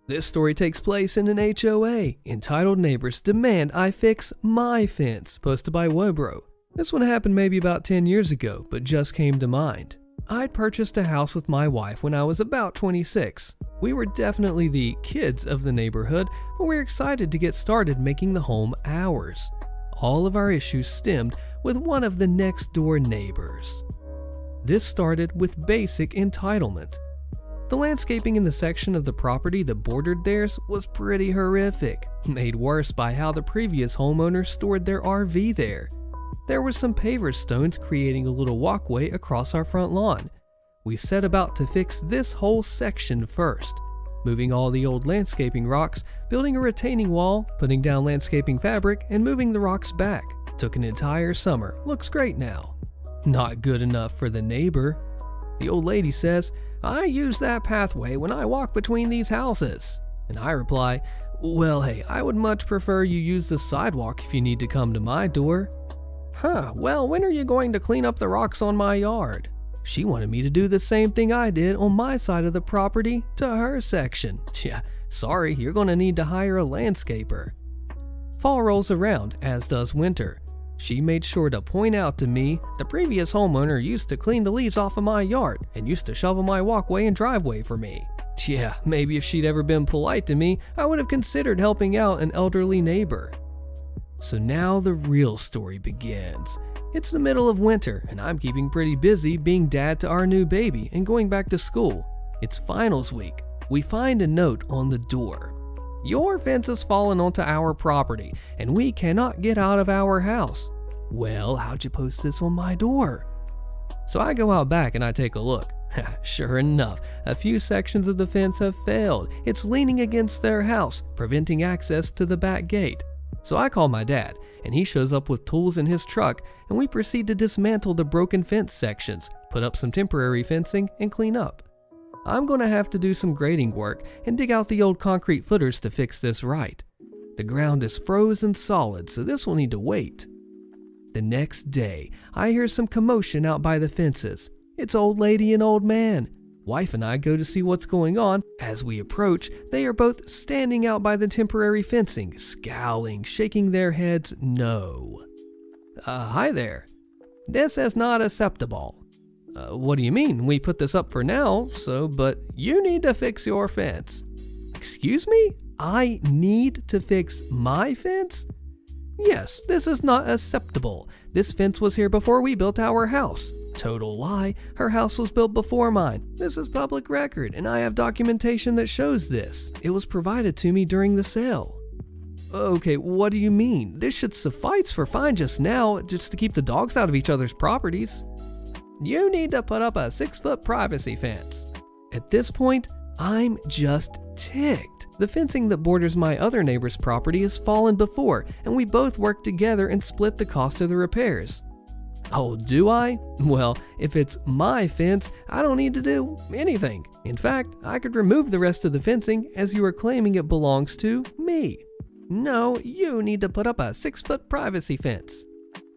This story takes place in an HOA, entitled Neighbors Demand I Fix My Fence, posted by Wobro. This one happened maybe about 10 years ago, but just came to mind. I'd purchased a house with my wife when I was about 26. We were definitely the kids of the neighborhood, but we were excited to get started making the home ours. All of our issues stemmed with one of the next door neighbors. This started with basic entitlement. The landscaping in the section of the property that bordered theirs was pretty horrific, made worse by how the previous homeowner stored their RV there. There were some paver stones creating a little walkway across our front lawn. We set about to fix this whole section first, moving all the old landscaping rocks, building a retaining wall, putting down landscaping fabric, and moving the rocks back. Took an entire summer. Looks great now. Not good enough for the neighbor. The old lady says, "I use that pathway when I walk between these houses." And I reply, "Well, hey, I would much prefer you use the sidewalk if you need to come to my door." Well, when are you going to clean up the rocks on my yard? She wanted me to do the same thing I did on my side of the property to her section. Yeah, sorry, you're going to need to hire a landscaper. Fall rolls around, as does winter. She made sure to point out to me the previous homeowner used to clean the leaves off of my yard and used to shovel my walkway and driveway for me. Yeah, maybe if she'd ever been polite to me, I would have considered helping out an elderly neighbor. So now the real story begins. It's the middle of winter, and I'm keeping pretty busy being dad to our new baby and going back to school. It's finals week. We find a note on the door. "Your fence has fallen onto our property, and we cannot get out of our house." Well, how'd you post this on my door? So I go out back and I take a look. Sure enough, a few sections of the fence have failed. It's leaning against their house, preventing access to the back gate. So I call my dad, and he shows up with tools in his truck, and we proceed to dismantle the broken fence sections, put up some temporary fencing, and clean up. I'm going to have to do some grading work and dig out the old concrete footers to fix this right. The ground is frozen solid, so this will need to wait. The next day, I hear some commotion out by the fences. It's old lady and old man. Wife and I go to see what's going on. As we approach, they are both standing out by the temporary fencing, scowling, shaking their heads no. Hi there. This is not acceptable. What do you mean? We put this up for now, but you need to fix your fence. Excuse me? I need to fix my fence? Yes, this is not acceptable. This fence was here before we built our house. Total lie. Her house was built before mine. This is public record, and I have documentation that shows this. It was provided to me during the sale. Okay, what do you mean? This should suffice for fine just now, just to keep the dogs out of each other's properties. You need to put up a 6-foot privacy fence. At this point, I'm just ticked. The fencing that borders my other neighbor's property has fallen before, and we both worked together and split the cost of the repairs. Oh, do I? Well, if it's my fence, I don't need to do anything. In fact, I could remove the rest of the fencing as you are claiming it belongs to me. No, you need to put up a 6-foot privacy fence.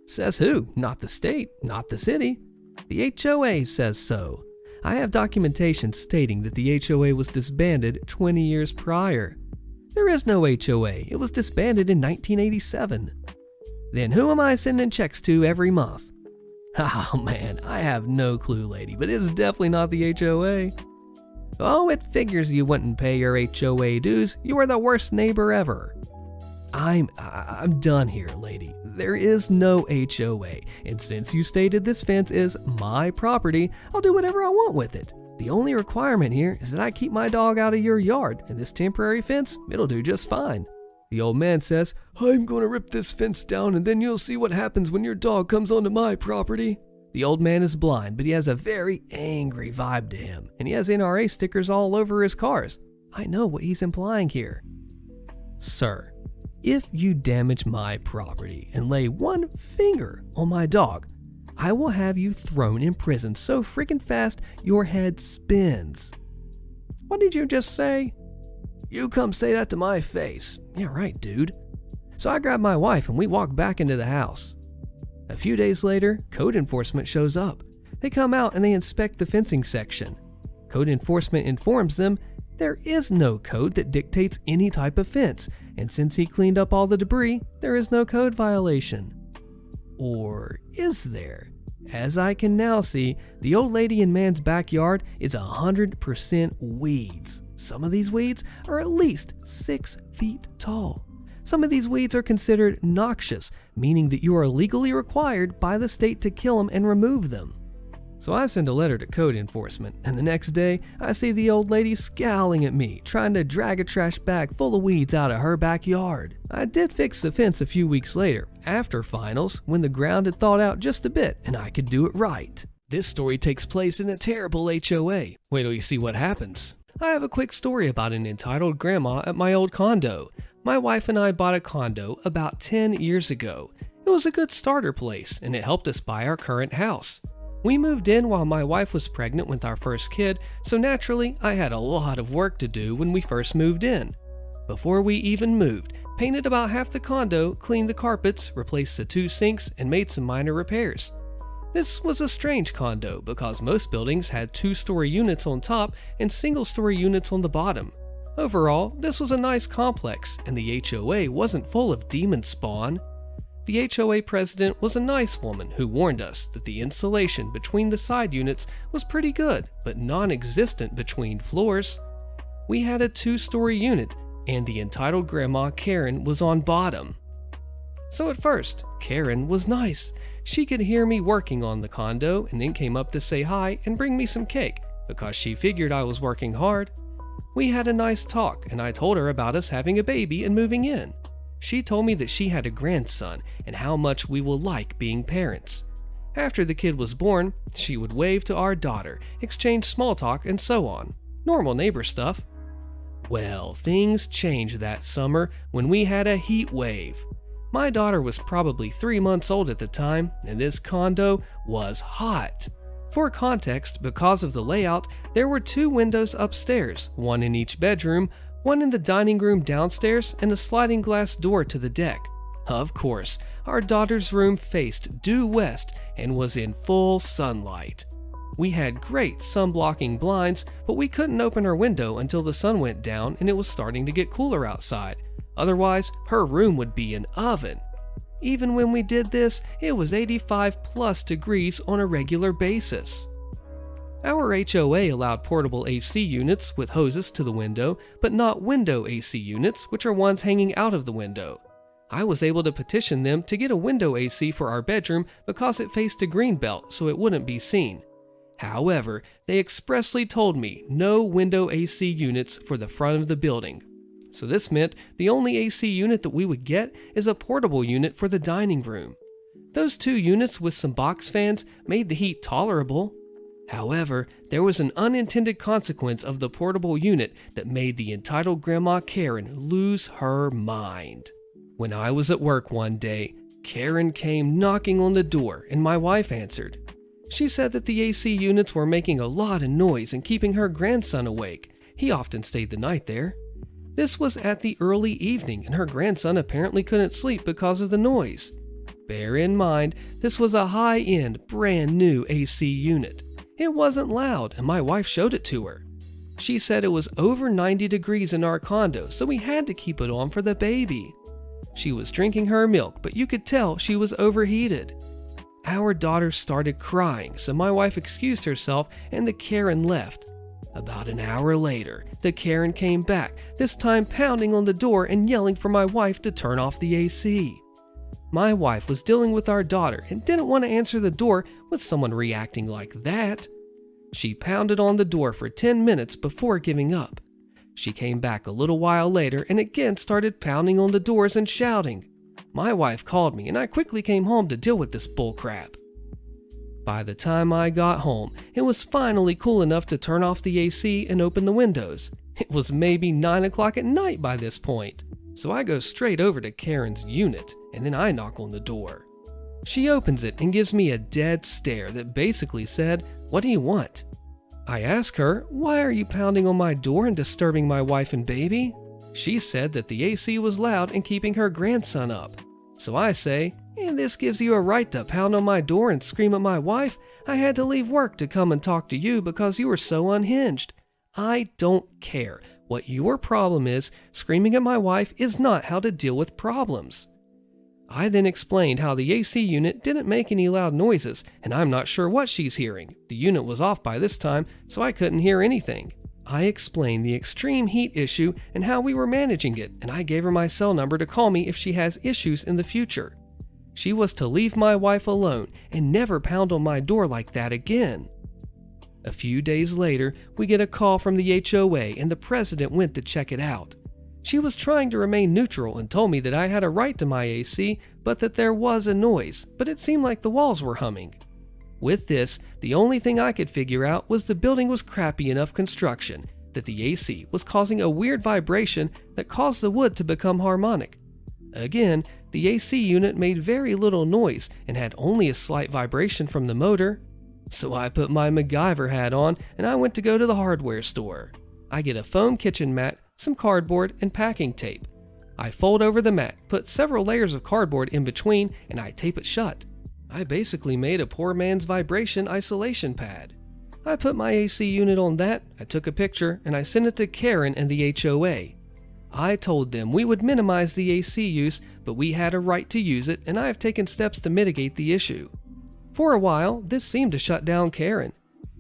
Says who? Not the state, not the city. The HOA says so. I have documentation stating that the HOA was disbanded 20 years prior. There is no HOA. It was disbanded in 1987. Then who am I sending checks to every month? Oh man, I have no clue, lady, but it's definitely not the HOA. Oh, it figures you wouldn't pay your HOA dues. You are the worst neighbor ever. I'm done here, lady. There is no HOA, and since you stated this fence is my property, I'll do whatever I want with it. The only requirement here is that I keep my dog out of your yard, and this temporary fence, it'll do just fine. The old man says, I'm gonna rip this fence down and then you'll see what happens when your dog comes onto my property. The old man is blind, but he has a very angry vibe to him, and he has NRA stickers all over his cars. I know what he's implying here. Sir, if you damage my property and lay one finger on my dog, I will have you thrown in prison so freaking fast your head spins. What did you just say? You come say that to my face. Yeah, right, dude. So I grab my wife and we walk back into the house. A few days later, code enforcement shows up. They come out and they inspect the fencing section. Code enforcement informs them There is no code that dictates any type of fence, and since he cleaned up all the debris, there is no code violation. Or is there? As I can now see, the old lady and man's backyard is 100% weeds. Some of these weeds are at least 6 feet tall. Some of these weeds are considered noxious, meaning that you are legally required by the state to kill them and remove them. So I send a letter to code enforcement, and the next day, I see the old lady scowling at me, trying to drag a trash bag full of weeds out of her backyard. I did fix the fence a few weeks later, after finals, when the ground had thawed out just a bit and I could do it right. This story takes place in a terrible HOA. Wait till you see what happens. I have a quick story about an entitled grandma at my old condo. My wife and I bought a condo about 10 years ago. It was a good starter place, and it helped us buy our current house. We moved in while my wife was pregnant with our first kid, so naturally I had a lot of work to do when we first moved in. Before we even moved, painted about half the condo, cleaned the carpets, replaced the 2 sinks, and made some minor repairs. This was a strange condo because most buildings had 2-story units on top and single-story units on the bottom. Overall, this was a nice complex, and the HOA wasn't full of demon spawn. The HOA president was a nice woman who warned us that the insulation between the side units was pretty good, but non-existent between floors. We had a 2-story unit, and the entitled grandma Karen was on bottom. So at first, Karen was nice. She could hear me working on the condo and then came up to say hi and bring me some cake because she figured I was working hard. We had a nice talk, and I told her about us having a baby and moving in. She told me that she had a grandson and how much we will like being parents. After the kid was born, she would wave to our daughter, exchange small talk, and so on. Normal neighbor stuff. Well, things changed that summer when we had a heat wave. My daughter was probably 3 months old at the time, and this condo was hot. For context, because of the layout, there were 2 windows upstairs, one in each bedroom, one in the dining room downstairs, and a sliding glass door to the deck. Of course, our daughter's room faced due west and was in full sunlight. We had great sun-blocking blinds, but we couldn't open her window until the sun went down and it was starting to get cooler outside. Otherwise, her room would be an oven. Even when we did this, it was 85+ degrees on a regular basis. Our HOA allowed portable AC units with hoses to the window, but not window AC units, which are ones hanging out of the window. I was able to petition them to get a window AC for our bedroom because it faced a green belt, so it wouldn't be seen. However, they expressly told me no window AC units for the front of the building. So this meant the only AC unit that we would get is a portable unit for the dining room. Those 2 units with some box fans made the heat tolerable. However, there was an unintended consequence of the portable unit that made the entitled grandma Karen lose her mind. When I was at work one day, Karen came knocking on the door and my wife answered. She said that the AC units were making a lot of noise and keeping her grandson awake. He often stayed the night there. This was at the early evening and her grandson apparently couldn't sleep because of the noise. Bear in mind, this was a high-end, brand new AC unit. It wasn't loud, and my wife showed it to her. She said it was over 90 degrees in our condo, so we had to keep it on for the baby. She was drinking her milk, but you could tell she was overheated. Our daughter started crying, so my wife excused herself and the Karen left. About an hour later, the Karen came back, this time pounding on the door and yelling for my wife to turn off the AC. My wife was dealing with our daughter and didn't want to answer the door with someone reacting like that. She pounded on the door for 10 minutes before giving up. She came back a little while later and again started pounding on the doors and shouting. My wife called me and I quickly came home to deal with this bullcrap. By the time I got home, it was finally cool enough to turn off the AC and open the windows. It was maybe 9 o'clock at night by this point. So I go straight over to Karen's unit, and then I knock on the door. She opens it and gives me a dead stare that basically said, "What do you want?" I ask her, "Why are you pounding on my door and disturbing my wife and baby?" She said that the AC was loud and keeping her grandson up. So I say, "And this gives you a right to pound on my door and scream at my wife? I had to leave work to come and talk to you because you were so unhinged. I don't care. What your problem is, screaming at my wife is not how to deal with problems. I then explained how the AC unit didn't make any loud noises, and I'm not sure what she's hearing. The unit was off by this time, so I couldn't hear anything. I explained the extreme heat issue and how we were managing it, and I gave her my cell number to call me if she has issues in the future. She was to leave my wife alone and never pound on my door like that again. A few days later, we get a call from the HOA and the president went to check it out. She was trying to remain neutral and told me that I had a right to my AC, but that there was a noise, but it seemed like the walls were humming. With this, the only thing I could figure out was the building was crappy enough construction, that the AC was causing a weird vibration that caused the wood to become harmonic. Again, the AC unit made very little noise and had only a slight vibration from the motor. So I put my MacGyver hat on and I went to go to the hardware store. I get a foam kitchen mat, some cardboard, and packing tape. I fold over the mat, put several layers of cardboard in between, and I tape it shut. I basically made a poor man's vibration isolation pad. I put my AC unit on that, I took a picture, and I sent it to Karen and the HOA. I told them we would minimize the AC use, but we had a right to use it, and I have taken steps to mitigate the issue. For a while, this seemed to shut down Karen.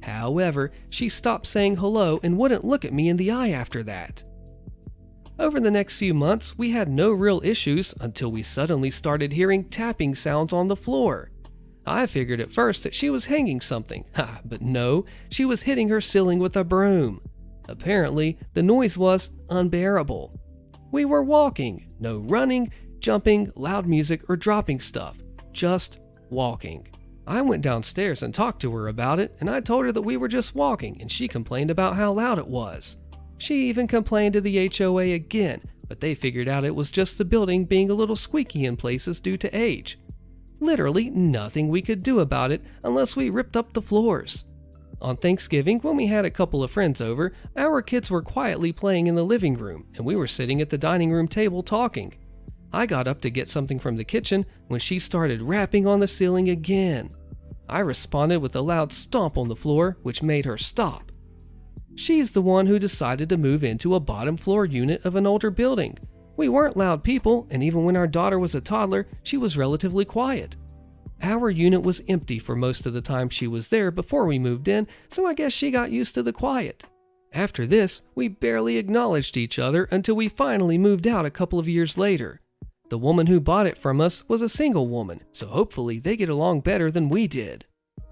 However, she stopped saying hello and wouldn't look at me in the eye after that. Over the next few months, we had no real issues until we suddenly started hearing tapping sounds on the floor. I figured at first that she was hanging something, but no, she was hitting her ceiling with a broom. Apparently, the noise was unbearable. We were walking, no running, jumping, loud music, or dropping stuff, just walking. I went downstairs and talked to her about it, and I told her that we were just walking, and she complained about how loud it was. She even complained to the HOA again, but they figured out it was just the building being a little squeaky in places due to age. Literally nothing we could do about it unless we ripped up the floors. On Thanksgiving, when we had a couple of friends over, our kids were quietly playing in the living room, and we were sitting at the dining room table talking. I got up to get something from the kitchen when she started rapping on the ceiling again. I responded with a loud stomp on the floor, which made her stop. She's the one who decided to move into a bottom floor unit of an older building. We weren't loud people, and even when our daughter was a toddler, she was relatively quiet. Our unit was empty for most of the time she was there before we moved in, so I guess she got used to the quiet. After this, we barely acknowledged each other until we finally moved out a couple of years later. The woman who bought it from us was a single woman, so hopefully they get along better than we did.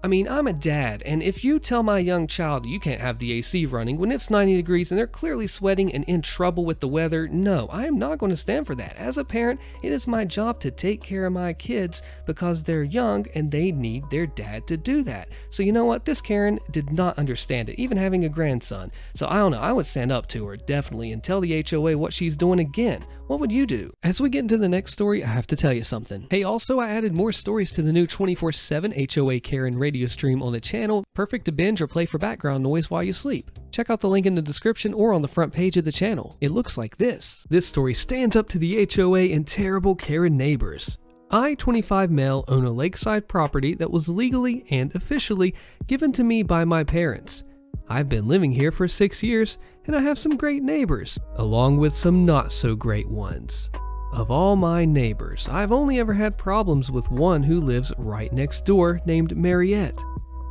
I mean, I'm a dad, and if you tell my young child you can't have the AC running when it's 90 degrees and they're clearly sweating and in trouble with the weather, no, I am not going to stand for that. As a parent, it is my job to take care of my kids because they're young and they need their dad to do that. So you know what? This Karen did not understand it, even having a grandson. So I don't know, I would stand up to her, definitely, and tell the HOA what she's doing again. What would you do? As we get into the next story, I have to tell you something. Hey, also, I added more stories to the new 24/7 HOA Karen radio stream on the channel, perfect to binge or play for background noise while you sleep. Check out the link in the description or on the front page of the channel. It looks like this. This story stands up to the HOA and terrible Karen neighbors. I, 25 male, own a lakeside property that was legally and officially given to me by my parents. I've been living here for 6 years, and I have some great neighbors, along with some not so great ones. Of all my neighbors, I've only ever had problems with one who lives right next door named Mariette.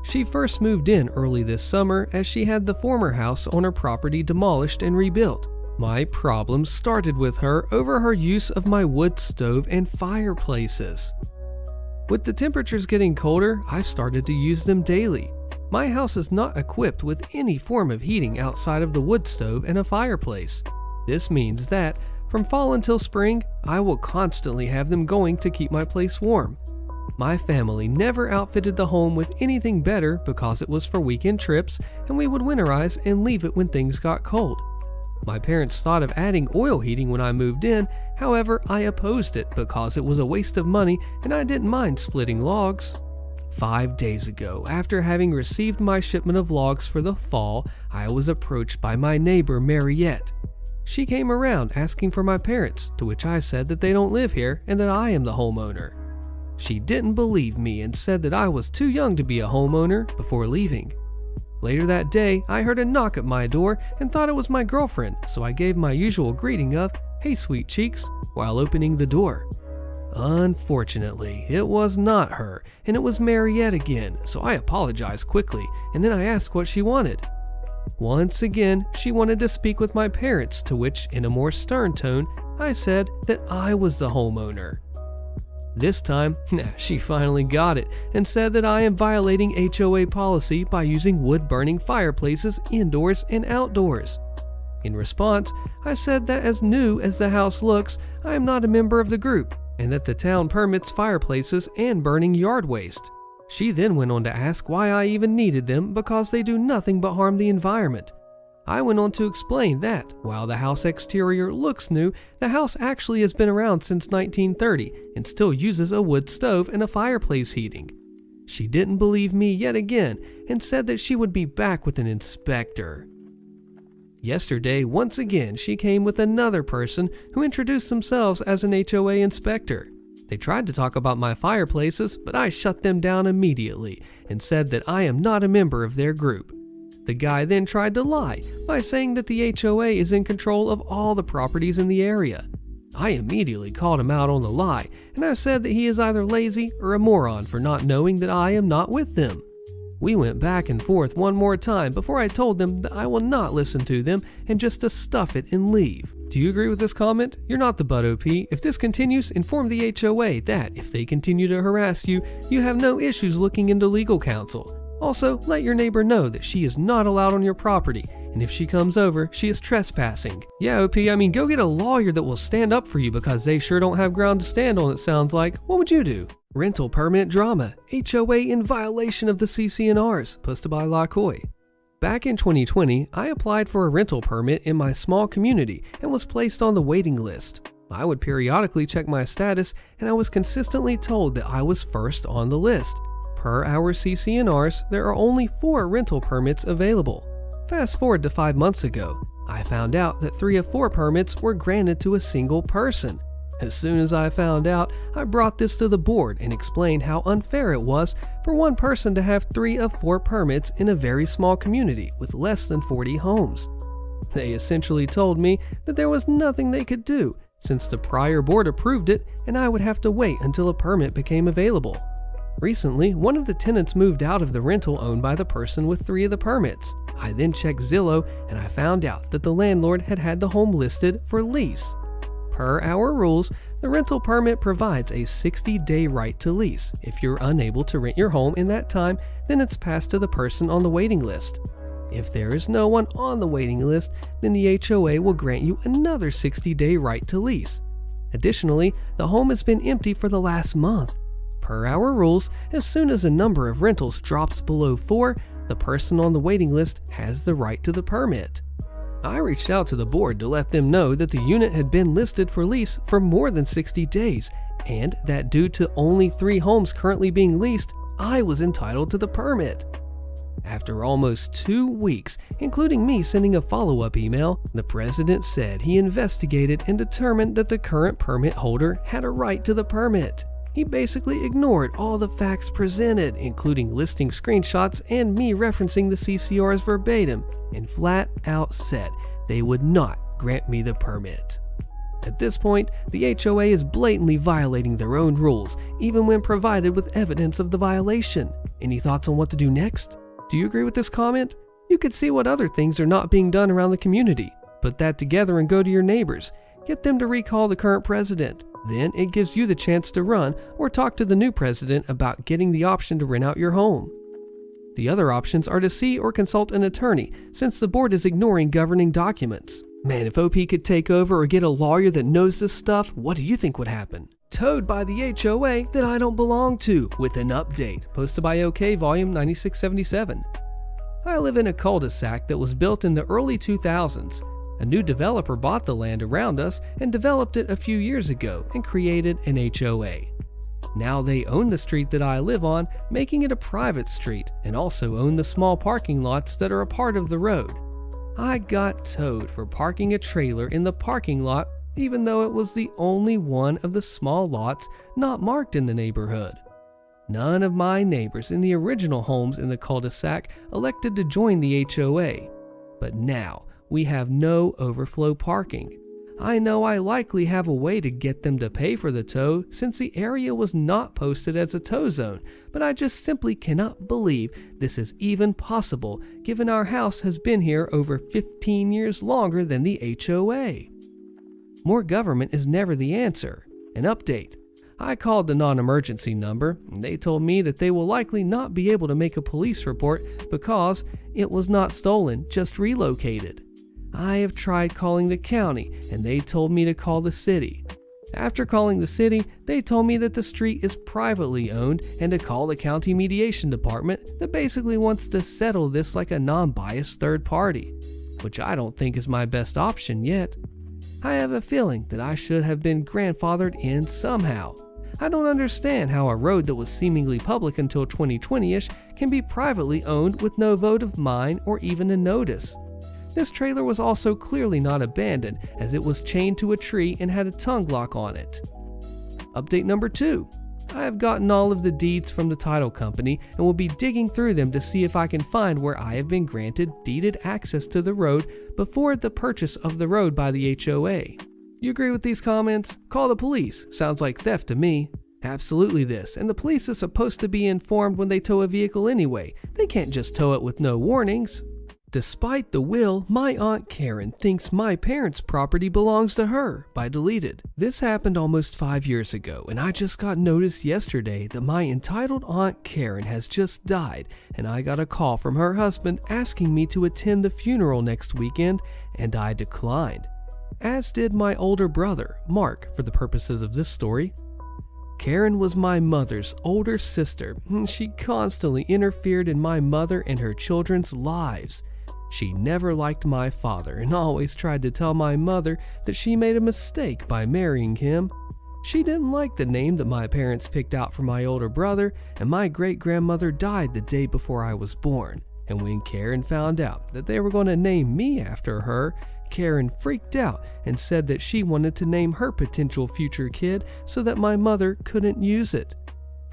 She first moved in early this summer as she had the former house on her property demolished and rebuilt. My problems started with her over her use of my wood stove and fireplaces. With the temperatures getting colder, I've started to use them daily. My house is not equipped with any form of heating outside of the wood stove and a fireplace. This means that, from fall until spring, I will constantly have them going to keep my place warm. My family never outfitted the home with anything better because it was for weekend trips and we would winterize and leave it when things got cold. My parents thought of adding oil heating when I moved in, however, I opposed it because it was a waste of money and I didn't mind splitting logs. 5 days ago, after having received my shipment of logs for the fall, I was approached by my neighbor Mariette. She came around asking for my parents, to which I said that they don't live here and that I am the homeowner. She didn't believe me and said that I was too young to be a homeowner before leaving. Later that day, I heard a knock at my door and thought it was my girlfriend, so I gave my usual greeting of, "Hey sweet cheeks," while opening the door. Unfortunately, it was not her, and it was Mariette again, so I apologized quickly, and then I asked what she wanted. Once again, she wanted to speak with my parents, to which, in a more stern tone, I said that I was the homeowner. This time, she finally got it and said that I am violating HOA policy by using wood-burning fireplaces indoors and outdoors. In response, I said that as new as the house looks, I am not a member of the group, and that the town permits fireplaces and burning yard waste. She then went on to ask why I even needed them because they do nothing but harm the environment. I went on to explain that, while the house exterior looks new, the house actually has been around since 1930 and still uses a wood stove and a fireplace heating. She didn't believe me yet again and said that she would be back with an inspector. Yesterday, once again, she came with another person who introduced themselves as an HOA inspector. They tried to talk about my fireplaces, but I shut them down immediately and said that I am not a member of their group. The guy then tried to lie by saying that the HOA is in control of all the properties in the area. I immediately called him out on the lie, and I said that he is either lazy or a moron for not knowing that I am not with them. We went back and forth one more time before I told them that I will not listen to them and just to stuff it and leave. Do you agree with this comment? You're not the butt OP. If this continues, inform the HOA that if they continue to harass you, you have no issues looking into legal counsel. Also, let your neighbor know that she is not allowed on your property, and if she comes over, she is trespassing. Yeah, OP, go get a lawyer that will stand up for you because they sure don't have ground to stand on, it sounds like. What would you do? Rental permit drama. HOA in violation of the CC&Rs, posted by LaCoy. Back in 2020, I applied for a rental permit in my small community and was placed on the waiting list. I would periodically check my status, and I was consistently told that I was first on the list. Per our CC&Rs, there are only 4 rental permits available. Fast forward to 5 months ago, I found out that 3 of 4 permits were granted to a single person. As soon as I found out, I brought this to the board and explained how unfair it was for one person to have 3 of 4 permits in a very small community with less than 40 homes. They essentially told me that there was nothing they could do since the prior board approved it and I would have to wait until a permit became available. Recently, one of the tenants moved out of the rental owned by the person with 3 of the permits. I then checked Zillow and I found out that the landlord had had the home listed for lease. Per our rules, the rental permit provides a 60-day right to lease. If you're unable to rent your home in that time, then it's passed to the person on the waiting list. If there is no one on the waiting list, then the HOA will grant you another 60-day right to lease. Additionally, the home has been empty for the last month. Per our rules, as soon as the number of rentals drops below 4, the person on the waiting list has the right to the permit. I reached out to the board to let them know that the unit had been listed for lease for more than 60 days, and that due to only 3 homes currently being leased, I was entitled to the permit. After almost 2 weeks, including me sending a follow-up email, the president said he investigated and determined that the current permit holder had a right to the permit. He basically ignored all the facts presented, including listing screenshots and me referencing the CCRs verbatim, and flat out said they would not grant me the permit. At this point, the HOA is blatantly violating their own rules, even when provided with evidence of the violation. Any thoughts on what to do next? Do you agree with this comment? You could see what other things are not being done around the community. Put that together and go to your neighbors. Get them to recall the current president. Then it gives you the chance to run or talk to the new president about getting the option to rent out your home. The other options are to see or consult an attorney, since the board is ignoring governing documents. Man, if OP could take over or get a lawyer that knows this stuff, what do you think would happen? Towed by the HOA that I don't belong to, with an update, posted by OK Volume 9677. I live in a cul-de-sac that was built in the early 2000s. A new developer bought the land around us and developed it a few years ago and created an HOA. Now they own the street that I live on, making it a private street, and also own the small parking lots that are a part of the road. I got towed for parking a trailer in the parking lot, even though it was the only one of the small lots not marked in the neighborhood. None of my neighbors in the original homes in the cul-de-sac elected to join the HOA, but now we have no overflow parking. I know I likely have a way to get them to pay for the tow since the area was not posted as a tow zone, but I just simply cannot believe this is even possible given our house has been here over 15 years longer than the HOA. More government is never the answer. An update. I called the non-emergency number, and they told me that they will likely not be able to make a police report because it was not stolen, just relocated. I have tried calling the county, and they told me to call the city. After calling the city, they told me that the street is privately owned and to call the county mediation department that basically wants to settle this like a non-biased third party, which I don't think is my best option yet. I have a feeling that I should have been grandfathered in somehow. I don't understand how a road that was seemingly public until 2020-ish can be privately owned with no vote of mine or even a notice. This trailer was also clearly not abandoned as it was chained to a tree and had a tongue lock on it. Update number 2. I have gotten all of the deeds from the title company and will be digging through them to see if I can find where I have been granted deeded access to the road before the purchase of the road by the HOA. You agree with these comments? Call the police. Sounds like theft to me. Absolutely this, and the police is supposed to be informed when they tow a vehicle anyway. They can't just tow it with no warnings. Despite the will, my Aunt Karen thinks my parents' property belongs to her by deleted. This happened almost 5 years ago, and I just got notice yesterday that my entitled Aunt Karen has just died, and I got a call from her husband asking me to attend the funeral next weekend, and I declined. As did my older brother, Mark, for the purposes of this story. Karen was my mother's older sister. She constantly interfered in my mother and her children's lives. She never liked my father and always tried to tell my mother that she made a mistake by marrying him. She didn't like the name that my parents picked out for my older brother, and my great-grandmother died the day before I was born. And when Karen found out that they were going to name me after her, Karen freaked out and said that she wanted to name her potential future kid so that my mother couldn't use it.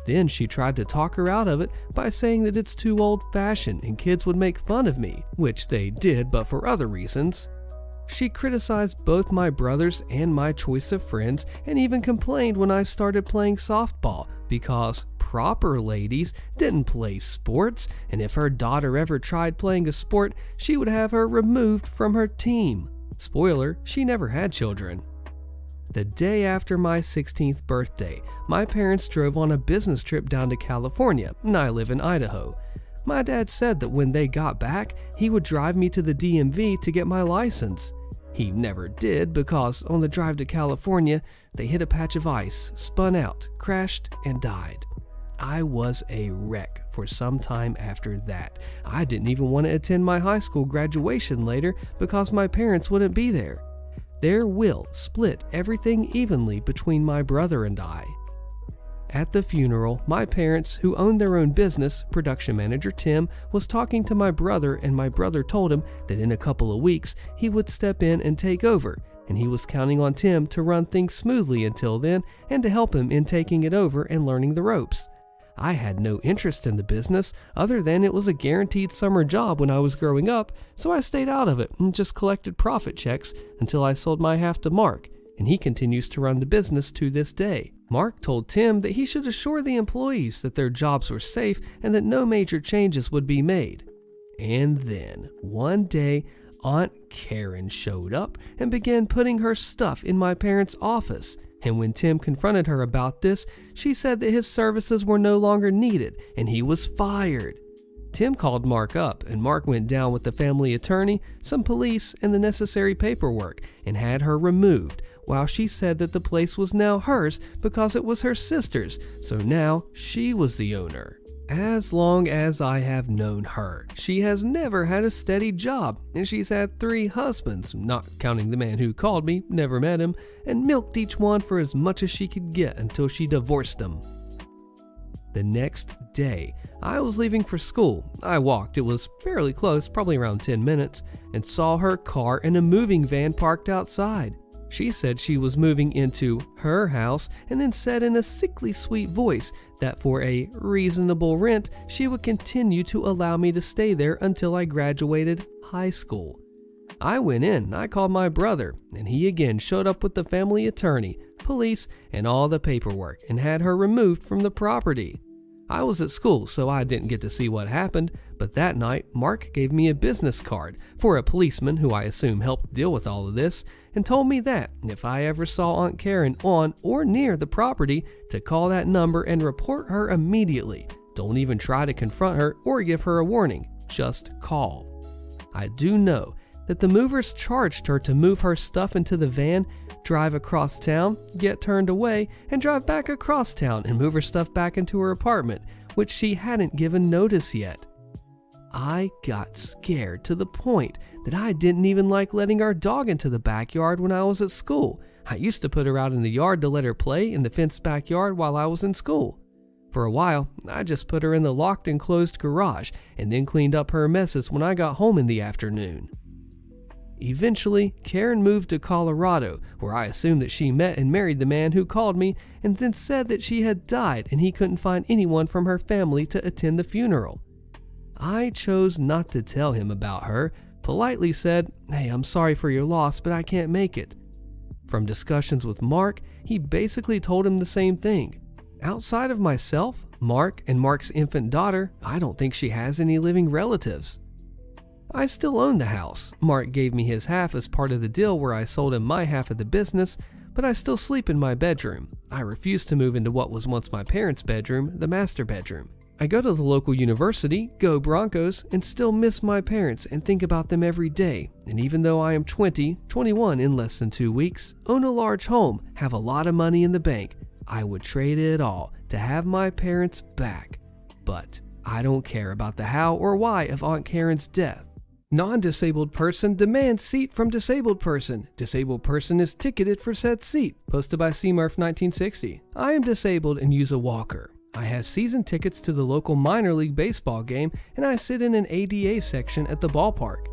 Then she tried to talk her out of it by saying that it's too old-fashioned and kids would make fun of me, which they did, but for other reasons. She criticized both my brothers and my choice of friends, and even complained when I started playing softball because proper ladies didn't play sports, and if her daughter ever tried playing a sport, she would have her removed from her team. Spoiler, she never had children. The day after my 16th birthday, my parents drove on a business trip down to California, and I live in Idaho. My dad said that when they got back, he would drive me to the DMV to get my license. He never did because on the drive to California, they hit a patch of ice, spun out, crashed, and died. I was a wreck for some time after that. I didn't even want to attend my high school graduation later because my parents wouldn't be there. Their will split everything evenly between my brother and I. At the funeral, my parents, who owned their own business, production manager Tim, was talking to my brother, and my brother told him that in a couple of weeks he would step in and take over, and he was counting on Tim to run things smoothly until then and to help him in taking it over and learning the ropes. I had no interest in the business other than it was a guaranteed summer job when I was growing up, so I stayed out of it and just collected profit checks until I sold my half to Mark, and he continues to run the business to this day. Mark told Tim that he should assure the employees that their jobs were safe and that no major changes would be made. And then, one day, Aunt Karen showed up and began putting her stuff in my parents' office. And when Tim confronted her about this, she said that his services were no longer needed and he was fired. Tim called Mark up, and Mark went down with the family attorney, some police, and the necessary paperwork and had her removed, while she said that the place was now hers because it was her sister's, so now she was the owner. As long as I have known her, she has never had a steady job, and she's had 3 husbands, not counting the man who called me, never met him, and milked each one for as much as she could get until she divorced him. The next day, I was leaving for school. I walked, it was fairly close, probably around 10 minutes, and saw her car and a moving van parked outside. She said she was moving into her house and then said in a sickly sweet voice that for a reasonable rent, she would continue to allow me to stay there until I graduated high school. I went in, I called my brother, and he again showed up with the family attorney, police, and all the paperwork and had her removed from the property. I was at school, so I didn't get to see what happened, but that night, Mark gave me a business card for a policeman who I assume helped deal with all of this, and told me that if I ever saw Aunt Karen on or near the property, to call that number and report her immediately. Don't even try to confront her or give her a warning, just call. I do know that the movers charged her to move her stuff into the van, drive across town, get turned away, and drive back across town and move her stuff back into her apartment, which she hadn't given notice yet. I got scared to the point that I didn't even like letting our dog into the backyard when I was at school. I used to put her out in the yard to let her play in the fenced backyard while I was in school. For a while, I just put her in the locked and closed garage and then cleaned up her messes when I got home in the afternoon. Eventually, Karen moved to Colorado, where I assumed that she met and married the man who called me and then said that she had died and he couldn't find anyone from her family to attend the funeral. I chose not to tell him about her, politely said, "Hey, I'm sorry for your loss, but I can't make it." From discussions with Mark, he basically told him the same thing. Outside of myself, Mark, and Mark's infant daughter, I don't think she has any living relatives. I still own the house. Mark gave me his half as part of the deal where I sold him my half of the business, but I still sleep in my bedroom. I refuse to move into what was once my parents' bedroom, the master bedroom. I go to the local university, go Broncos, and still miss my parents and think about them every day. And even though I am 21 in less than 2 weeks, own a large home, have a lot of money in the bank, I would trade it all to have my parents back. But I don't care about the how or why of Aunt Karen's death. Non-disabled person demands seat from disabled person. Disabled person is ticketed for said seat. Posted by CMurf 1960. I am disabled and use a walker. I have season tickets to the local minor league baseball game and I sit in an ADA section at the ballpark.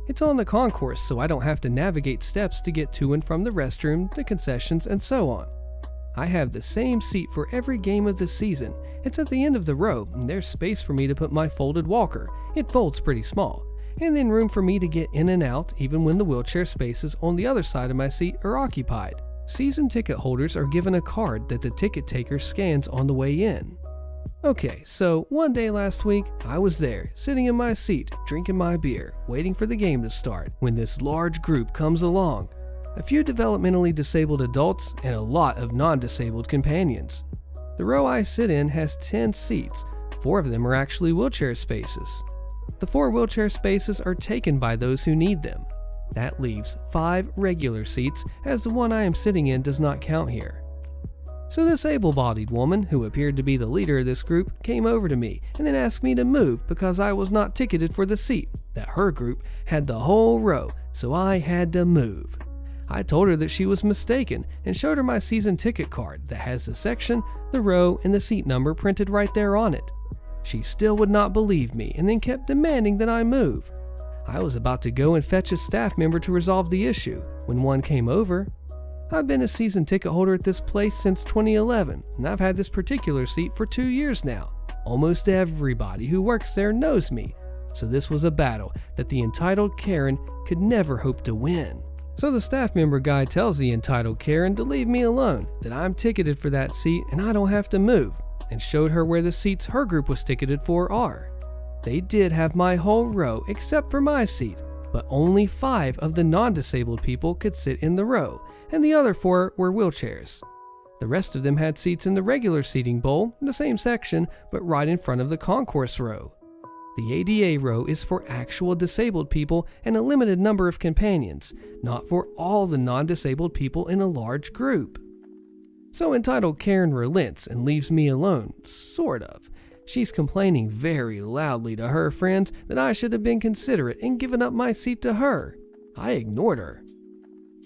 It's on the concourse, so I don't have to navigate steps to get to and from the restroom, the concessions, and so on. I have the same seat for every game of the season. It's at the end of the row and there's space for me to put my folded walker. It folds pretty small. And then room for me to get in and out even when the wheelchair spaces on the other side of my seat are occupied. Season ticket holders are given a card that the ticket taker scans on the way in. Okay, so one day last week, I was there, sitting in my seat, drinking my beer, waiting for the game to start, when this large group comes along. A few developmentally disabled adults and a lot of non-disabled companions. The row I sit in has 10 seats. 4 of them are actually wheelchair spaces. The 4 wheelchair spaces are taken by those who need them. That leaves 5 regular seats, as the one I am sitting in does not count here. So this able-bodied woman, who appeared to be the leader of this group, came over to me and then asked me to move because I was not ticketed for the seat, that her group had the whole row, so I had to move. I told her that she was mistaken and showed her my season ticket card that has the section, the row, and the seat number printed right there on it. She still would not believe me and then kept demanding that I move. I was about to go and fetch a staff member to resolve the issue when one came over. I've been a season ticket holder at this place since 2011 and I've had this particular seat for 2 years now. Almost everybody who works there knows me, so this was a battle that the entitled Karen could never hope to win. So the staff member guy tells the entitled Karen to leave me alone, that I'm ticketed for that seat and I don't have to move, and showed her where the seats her group was ticketed for are. They did have my whole row except for my seat, but only 5 of the non-disabled people could sit in the row, and the other 4 were wheelchairs. The rest of them had seats in the regular seating bowl, the same section, but right in front of the concourse row. The ADA row is for actual disabled people and a limited number of companions, not for all the non-disabled people in a large group. So entitled Karen relents and leaves me alone, sort of. She's complaining very loudly to her friends that I should have been considerate and given up my seat to her. I ignored her.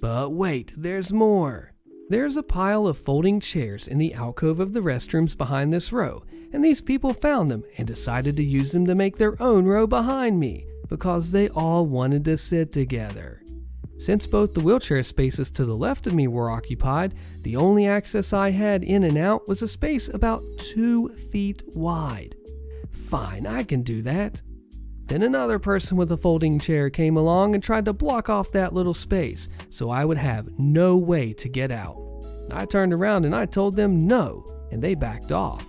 But wait, there's more. There's a pile of folding chairs in the alcove of the restrooms behind this row, and these people found them and decided to use them to make their own row behind me because they all wanted to sit together. Since both the wheelchair spaces to the left of me were occupied, the only access I had in and out was a space about 2 feet wide. Fine, I can do that. Then another person with a folding chair came along and tried to block off that little space, so I would have no way to get out. I turned around and I told them no, and they backed off.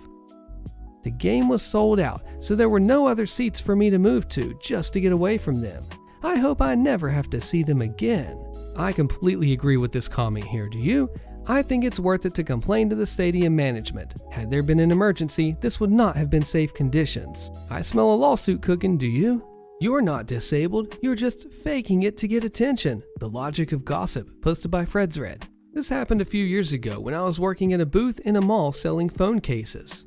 The game was sold out, so there were no other seats for me to move to just to get away from them. I hope I never have to see them again. I completely agree with this comment here, do you? I think it's worth it to complain to the stadium management. Had there been an emergency, this would not have been safe conditions. I smell a lawsuit cooking, do you? You're not disabled, you're just faking it to get attention. The logic of gossip, posted by Fred's Red. This happened a few years ago when I was working at a booth in a mall selling phone cases.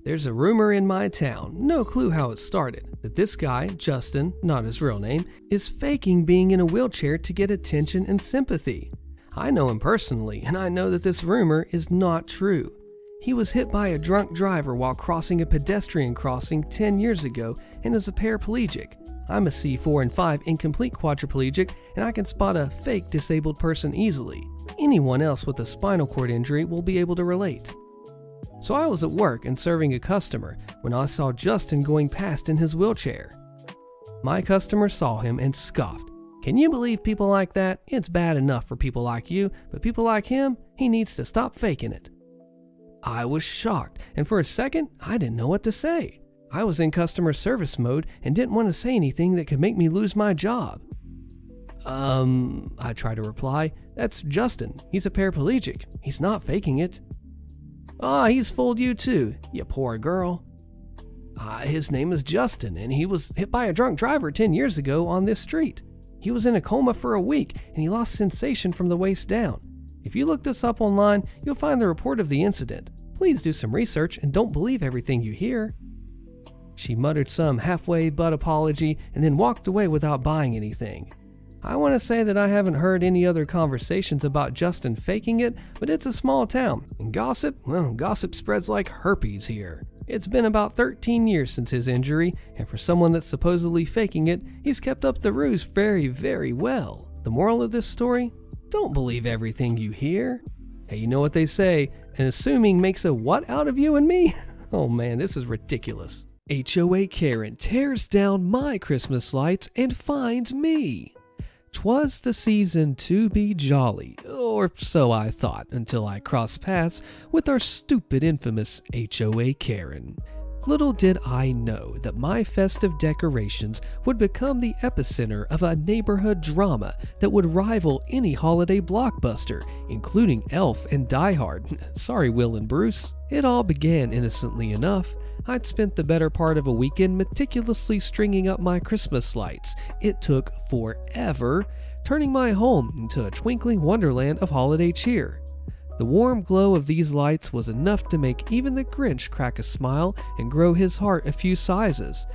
There's a rumor in my town, no clue how it started, that this guy, Justin, not his real name, is faking being in a wheelchair to get attention and sympathy. I know him personally, and I know that this rumor is not true. He was hit by a drunk driver while crossing a pedestrian crossing 10 years ago and is a paraplegic. I'm a C4 and 5 incomplete quadriplegic, and I can spot a fake disabled person easily. Anyone else with a spinal cord injury will be able to relate. So I was at work and serving a customer when I saw Justin going past in his wheelchair. My customer saw him and scoffed. Can you believe people like that? It's bad enough for people like you, but people like him, he needs to stop faking it. I was shocked, and for a second, I didn't know what to say. I was in customer service mode and didn't want to say anything that could make me lose my job. I tried to reply. That's Justin. He's a paraplegic. He's not faking it. He's fooled you too, you poor girl. His name is Justin, and he was hit by a drunk driver 10 years ago on this street. He was in a coma for a week, and he lost sensation from the waist down. If you look this up online, you'll find the report of the incident. Please do some research and don't believe everything you hear. She muttered some halfway butt apology and then walked away without buying anything. I want to say that I haven't heard any other conversations about Justin faking it, but it's a small town, and gossip spreads like herpes here. It's been about 13 years since his injury, and for someone that's supposedly faking it, he's kept up the ruse very, very well. The moral of this story? Don't believe everything you hear. Hey, you know what they say, an assuming makes a what out of you and me? Oh man, this is ridiculous. HOA Karen tears down my Christmas lights and finds me. 'Twas the season to be jolly, or so I thought, until I crossed paths with our stupid infamous HOA Karen. Little did I know that my festive decorations would become the epicenter of a neighborhood drama that would rival any holiday blockbuster, including Elf and Die Hard. Sorry, Will and Bruce. It all began innocently enough. I'd spent the better part of a weekend meticulously stringing up my Christmas lights. It took forever, turning my home into a twinkling wonderland of holiday cheer. The warm glow of these lights was enough to make even the Grinch crack a smile and grow his heart a few sizes.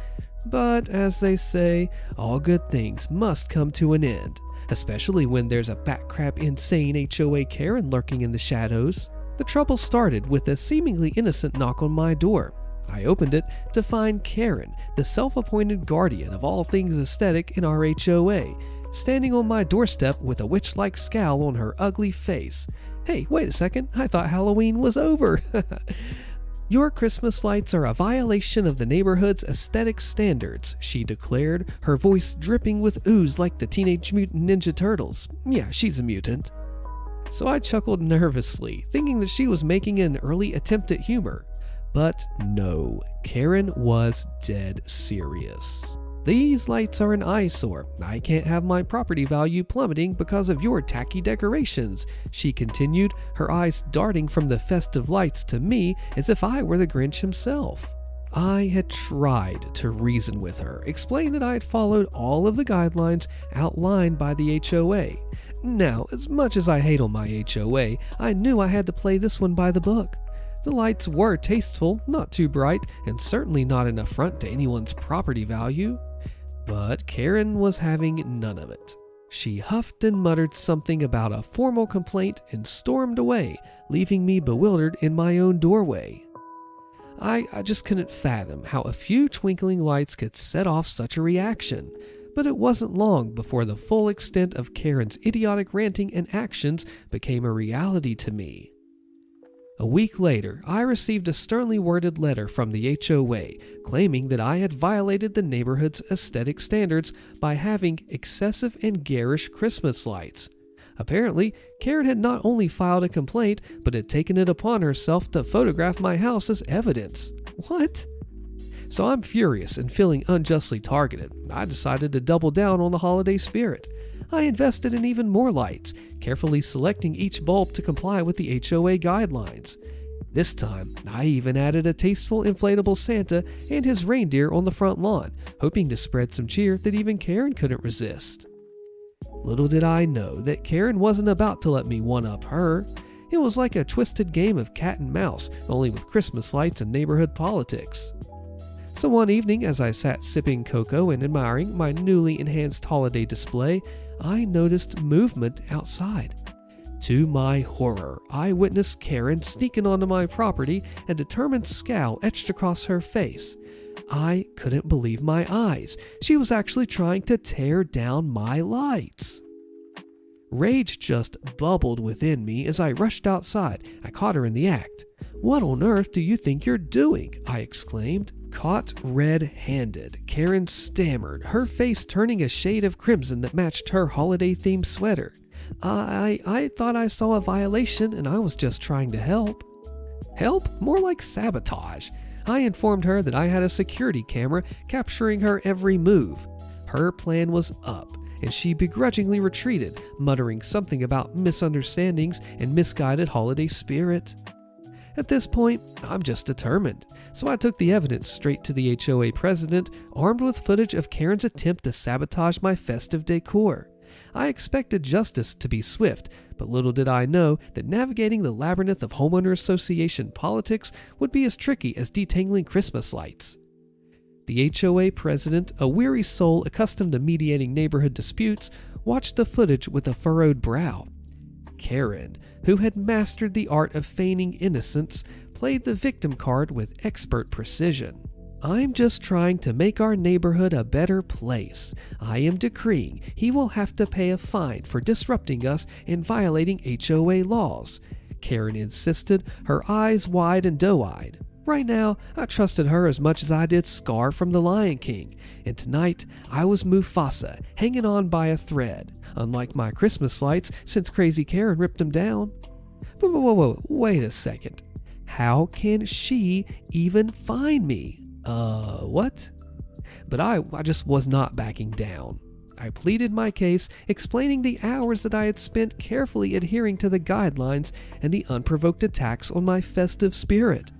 But, as they say, all good things must come to an end, especially when there's a backcrap insane HOA Karen lurking in the shadows. The trouble started with a seemingly innocent knock on my door. I opened it to find Karen, the self-appointed guardian of all things aesthetic in our HOA, standing on my doorstep with a witch-like scowl on her ugly face. Hey, wait a second, I thought Halloween was over. Your Christmas lights are a violation of the neighborhood's aesthetic standards, she declared, her voice dripping with ooze like the Teenage Mutant Ninja Turtles. Yeah, she's a mutant. So I chuckled nervously, thinking that she was making an early attempt at humor. But no, Karen was dead serious. These lights are an eyesore. I can't have my property value plummeting because of your tacky decorations, she continued, her eyes darting from the festive lights to me as if I were the Grinch himself. I had tried to reason with her, explain that I had followed all of the guidelines outlined by the HOA. Now, as much as I hate on my HOA, I knew I had to play this one by the book. The lights were tasteful, not too bright, and certainly not an affront to anyone's property value. But Karen was having none of it. She huffed and muttered something about a formal complaint and stormed away, leaving me bewildered in my own doorway. I just couldn't fathom how a few twinkling lights could set off such a reaction. But it wasn't long before the full extent of Karen's idiotic ranting and actions became a reality to me. A week later, I received a sternly worded letter from the HOA claiming that I had violated the neighborhood's aesthetic standards by having excessive and garish Christmas lights. Apparently, Karen had not only filed a complaint, but had taken it upon herself to photograph my house as evidence. What? So I'm furious and feeling unjustly targeted. I decided to double down on the holiday spirit. I invested in even more lights, carefully selecting each bulb to comply with the HOA guidelines. This time, I even added a tasteful inflatable Santa and his reindeer on the front lawn, hoping to spread some cheer that even Karen couldn't resist. Little did I know that Karen wasn't about to let me one-up her. It was like a twisted game of cat and mouse, only with Christmas lights and neighborhood politics. So one evening, as I sat sipping cocoa and admiring my newly enhanced holiday display, I noticed movement outside. To my horror, I witnessed Karen sneaking onto my property, a determined scowl etched across her face. I couldn't believe my eyes. She was actually trying to tear down my lights. Rage just bubbled within me as I rushed outside. I caught her in the act. "What on earth do you think you're doing?" I exclaimed. Caught red-handed, Karen stammered, her face turning a shade of crimson that matched her holiday-themed sweater. I thought I saw a violation and I was just trying to help." Help? More like sabotage. I informed her that I had a security camera capturing her every move. Her plan was up, and she begrudgingly retreated, muttering something about misunderstandings and misguided holiday spirit. At this point, I'm just determined, so I took the evidence straight to the HOA president, armed with footage of Karen's attempt to sabotage my festive decor. I expected justice to be swift, but little did I know that navigating the labyrinth of homeowner association politics would be as tricky as detangling Christmas lights. The HOA president, a weary soul accustomed to mediating neighborhood disputes, watched the footage with a furrowed brow. Karen, who had mastered the art of feigning innocence, played the victim card with expert precision. "I'm just trying to make our neighborhood a better place. I am decreeing he will have to pay a fine for disrupting us and violating HOA laws," Karen insisted, her eyes wide and doe-eyed. Right now, I trusted her as much as I did Scar from The Lion King, and tonight I was Mufasa, hanging on by a thread, unlike my Christmas lights since Crazy Karen ripped them down. But wait a second. How can she even find me? What? But I just was not backing down. I pleaded my case, explaining the hours that I had spent carefully adhering to the guidelines and the unprovoked attacks on my festive spirit.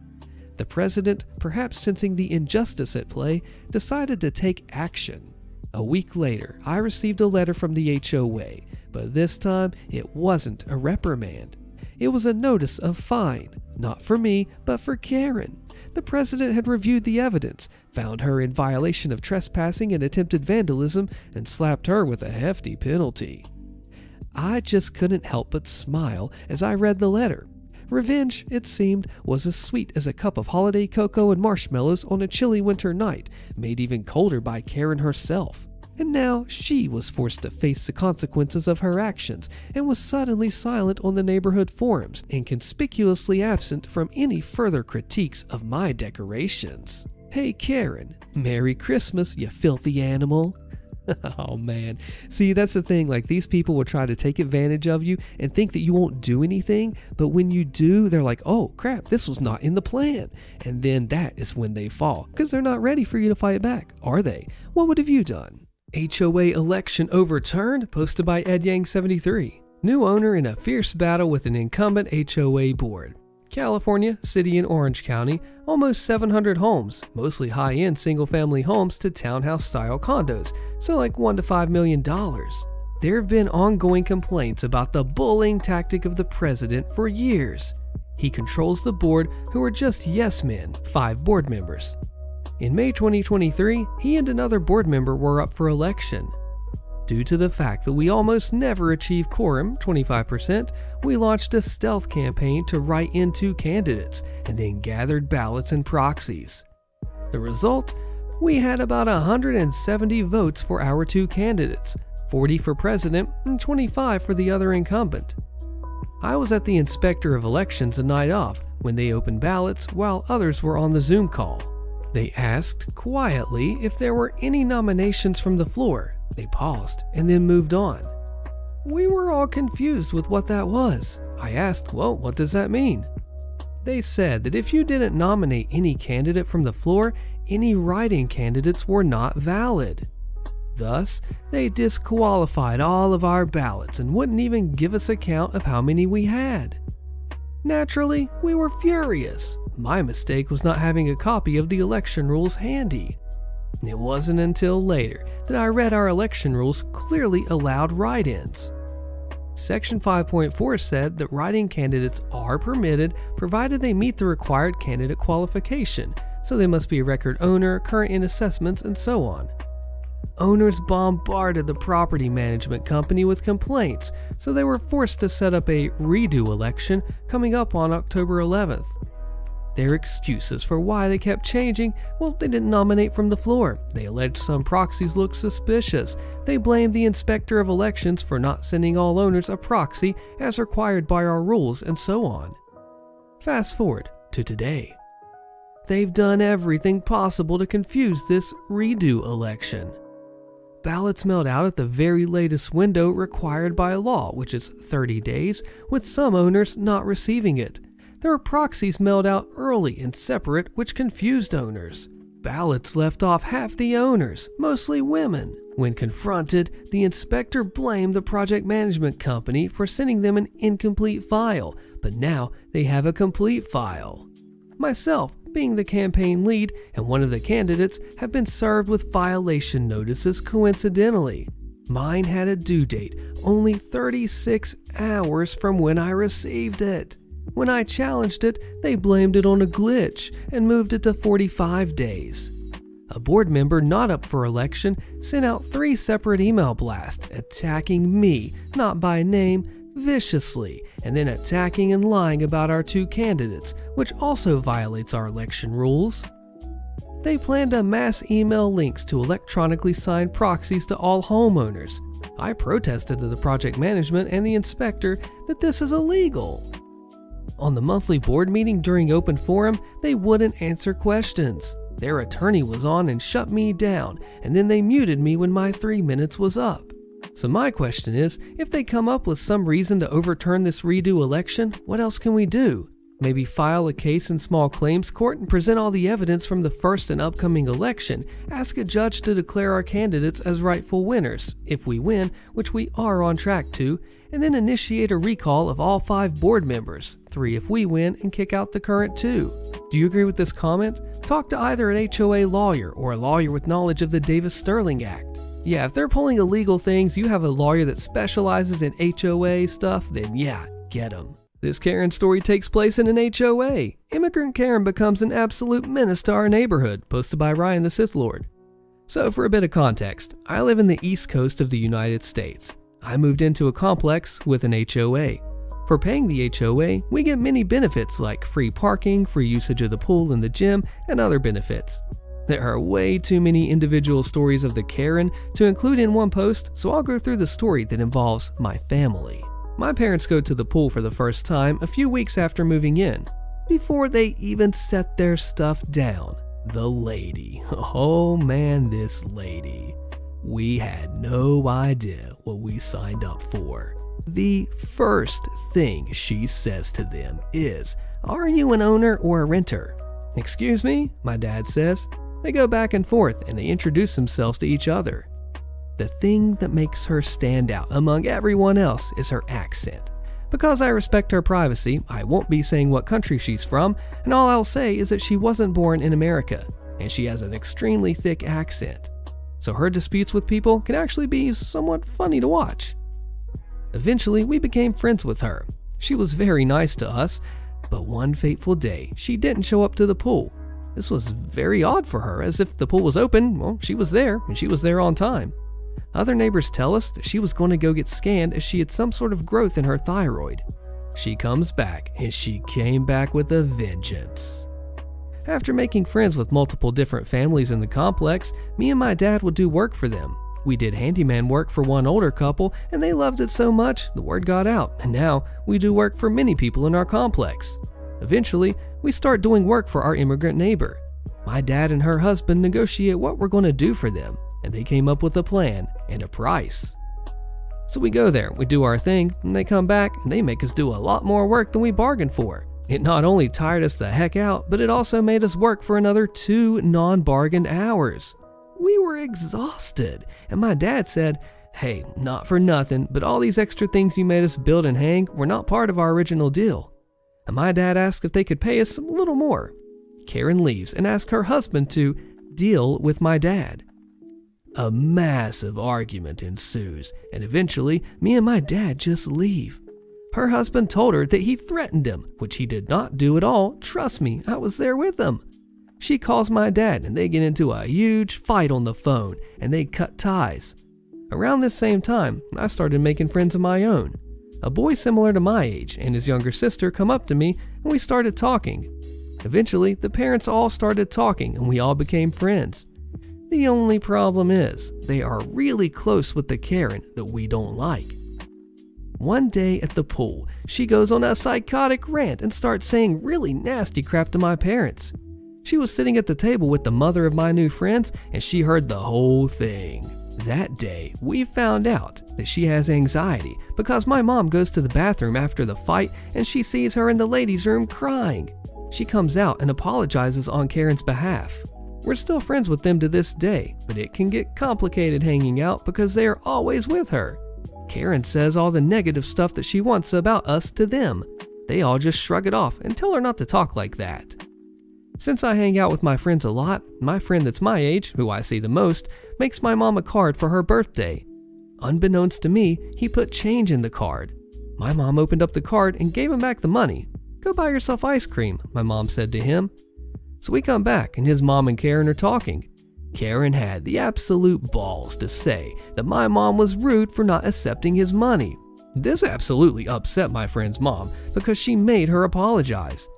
The president, perhaps sensing the injustice at play, decided to take action. A week later, I received a letter from the HOA, but this time it wasn't a reprimand. It was a notice of fine, not for me, but for Karen. The president had reviewed the evidence, found her in violation of trespassing and attempted vandalism, and slapped her with a hefty penalty. I just couldn't help but smile as I read the letter. Revenge, it seemed, was as sweet as a cup of holiday cocoa and marshmallows on a chilly winter night, made even colder by Karen herself. And now she was forced to face the consequences of her actions and was suddenly silent on the neighborhood forums and conspicuously absent from any further critiques of my decorations. Hey Karen, Merry Christmas, you filthy animal. Oh man, see that's the thing, like these people will try to take advantage of you and think that you won't do anything, but when you do, they're like, oh crap, this was not in the plan. And then that is when they fall, because they're not ready for you to fight back, are they? What would have you done? HOA election overturned, posted by EdYang73. New owner in a fierce battle with an incumbent HOA board. California, city in Orange County, almost 700 homes, mostly high-end single-family homes to townhouse-style condos, so like $1 to $5 million. There have been ongoing complaints about the bullying tactic of the president for years. He controls the board, who are just yes men, 5 board members. In May 2023, he and another board member were up for election. Due to the fact that we almost never achieve quorum, 25%, we launched a stealth campaign to write in 2 candidates and then gathered ballots and proxies. The result? We had about 170 votes for our two candidates, 40 for president and 25 for the other incumbent. I was at the inspector of elections a night off when they opened ballots while others were on the Zoom call. They asked quietly if there were any nominations from the floor. They paused and then moved on. We were all confused with what that was. I asked, well, what does that mean? They said that if you didn't nominate any candidate from the floor, any write-in candidates were not valid. Thus, they disqualified all of our ballots and wouldn't even give us a count of how many we had. Naturally, we were furious. My mistake was not having a copy of the election rules handy. It wasn't until later that I read our election rules clearly allowed write-ins. Section 5.4 said that write-in candidates are permitted provided they meet the required candidate qualification, so they must be a record owner, current in assessments, and so on. Owners bombarded the property management company with complaints, so they were forced to set up a redo election coming up on October 11th. Their excuses for why they kept changing, well, they didn't nominate from the floor. They alleged some proxies looked suspicious. They blamed the inspector of elections for not sending all owners a proxy as required by our rules, and so on. Fast forward to today. They've done everything possible to confuse this redo election. Ballots mailed out at the very latest window required by law, which is 30 days, with some owners not receiving it. There were proxies mailed out early and separate, which confused owners. Ballots left off half the owners, mostly women. When confronted, the inspector blamed the project management company for sending them an incomplete file, but now they have a complete file. Myself, being the campaign lead and one of the candidates, have been served with violation notices coincidentally. Mine had a due date only 36 hours from when I received it. When I challenged it, they blamed it on a glitch and moved it to 45 days. A board member not up for election sent out 3 separate email blasts attacking me, not by name, viciously, and then attacking and lying about our two candidates, which also violates our election rules. They planned to mass email links to electronically signed proxies to all homeowners. I protested to the project management and the inspector that this is illegal. On the monthly board meeting during open forum, they wouldn't answer questions. Their attorney was on and shut me down, and then they muted me when my 3 minutes was up. So my question is, if they come up with some reason to overturn this redo election, what else can we do? Maybe file a case in small claims court and present all the evidence from the first and upcoming election, ask a judge to declare our candidates as rightful winners, if we win, which we are on track to, and then initiate a recall of all 5 board members, 3 if we win, and kick out the current 2. Do you agree with this comment? Talk to either an HOA lawyer or a lawyer with knowledge of the Davis-Sterling Act. Yeah, if they're pulling illegal things, you have a lawyer that specializes in HOA stuff, then yeah, get them. This Karen story takes place in an HOA. Immigrant Karen becomes an absolute menace to our neighborhood, posted by Ryan the Sith Lord. So for a bit of context, I live in the East Coast of the United States. I moved into a complex with an HOA. For paying the HOA, we get many benefits like free parking, free usage of the pool and the gym, and other benefits. There are way too many individual stories of the Karen to include in one post, so I'll go through the story that involves my family. My parents go to the pool for the first time a few weeks after moving in. Before they even set their stuff down, the lady, oh man, this lady. We had no idea what we signed up for. The first thing she says to them is, "Are you an owner or a renter?" "Excuse me," my dad says. They go back and forth and they introduce themselves to each other. The thing that makes her stand out among everyone else is her accent. Because I respect her privacy, I won't be saying what country she's from, and all I'll say is that she wasn't born in America, and she has an extremely thick accent. So her disputes with people can actually be somewhat funny to watch. Eventually, we became friends with her. She was very nice to us, but one fateful day, she didn't show up to the pool. This was very odd for her, as if the pool was open, well, she was there, and she was there on time. Other neighbors tell us that she was going to go get scanned as she had some sort of growth in her thyroid. She comes back, and she came back with a vengeance. After making friends with multiple different families in the complex, me and my dad would do work for them. We did handyman work for one older couple, and they loved it so much, the word got out, and now we do work for many people in our complex. Eventually, we start doing work for our immigrant neighbor. My dad and her husband negotiate what we're going to do for them, and they came up with a plan and a price. So we go there, we do our thing, and they come back and they make us do a lot more work than we bargained for. It not only tired us the heck out, but it also made us work for another 2 non-bargained hours. We were exhausted, and my dad said, "Hey, not for nothing, but all these extra things you made us build and hang were not part of our original deal." And my dad asked if they could pay us a little more. Karen leaves and asks her husband to deal with my dad. A massive argument ensues, and eventually me and my dad just leave. Her husband told her that he threatened him, which he did not do at all. Trust me, I was there with him. She calls my dad and they get into a huge fight on the phone and they cut ties. Around this same time, I started making friends of my own. A boy similar to my age and his younger sister come up to me and we started talking. Eventually, the parents all started talking and we all became friends. The only problem is, they are really close with the Karen that we don't like. One day at the pool, she goes on a psychotic rant and starts saying really nasty crap to my parents. She was sitting at the table with the mother of my new friends and she heard the whole thing. That day, we found out that she has anxiety because my mom goes to the bathroom after the fight and she sees her in the ladies' room crying. She comes out and apologizes on Karen's behalf. We're still friends with them to this day, but it can get complicated hanging out because they are always with her. Karen says all the negative stuff that she wants about us to them. They all just shrug it off and tell her not to talk like that. Since I hang out with my friends a lot, my friend that's my age, who I see the most, makes my mom a card for her birthday. Unbeknownst to me, he put change in the card. My mom opened up the card and gave him back the money. "Go buy yourself ice cream," my mom said to him. So we come back and his mom and Karen are talking. Karen had the absolute balls to say that my mom was rude for not accepting his money. This absolutely upset my friend's mom because she made her apologize.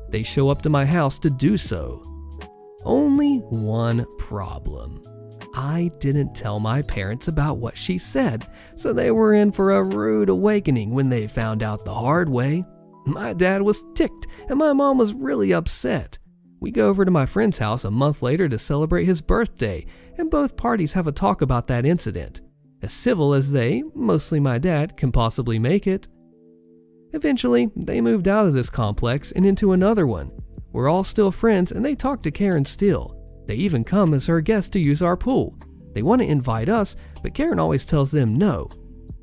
They show up to my house to do so. Only one problem. I didn't tell my parents about what she said, so they were in for a rude awakening when they found out the hard way. My dad was ticked and my mom was really upset. We go over to my friend's house a month later to celebrate his birthday, and both parties have a talk about that incident. As civil as they, mostly my dad, can possibly make it. Eventually, they moved out of this complex and into another one. We're all still friends and they talk to Karen still. They even come as her guests to use our pool. They want to invite us, but Karen always tells them no,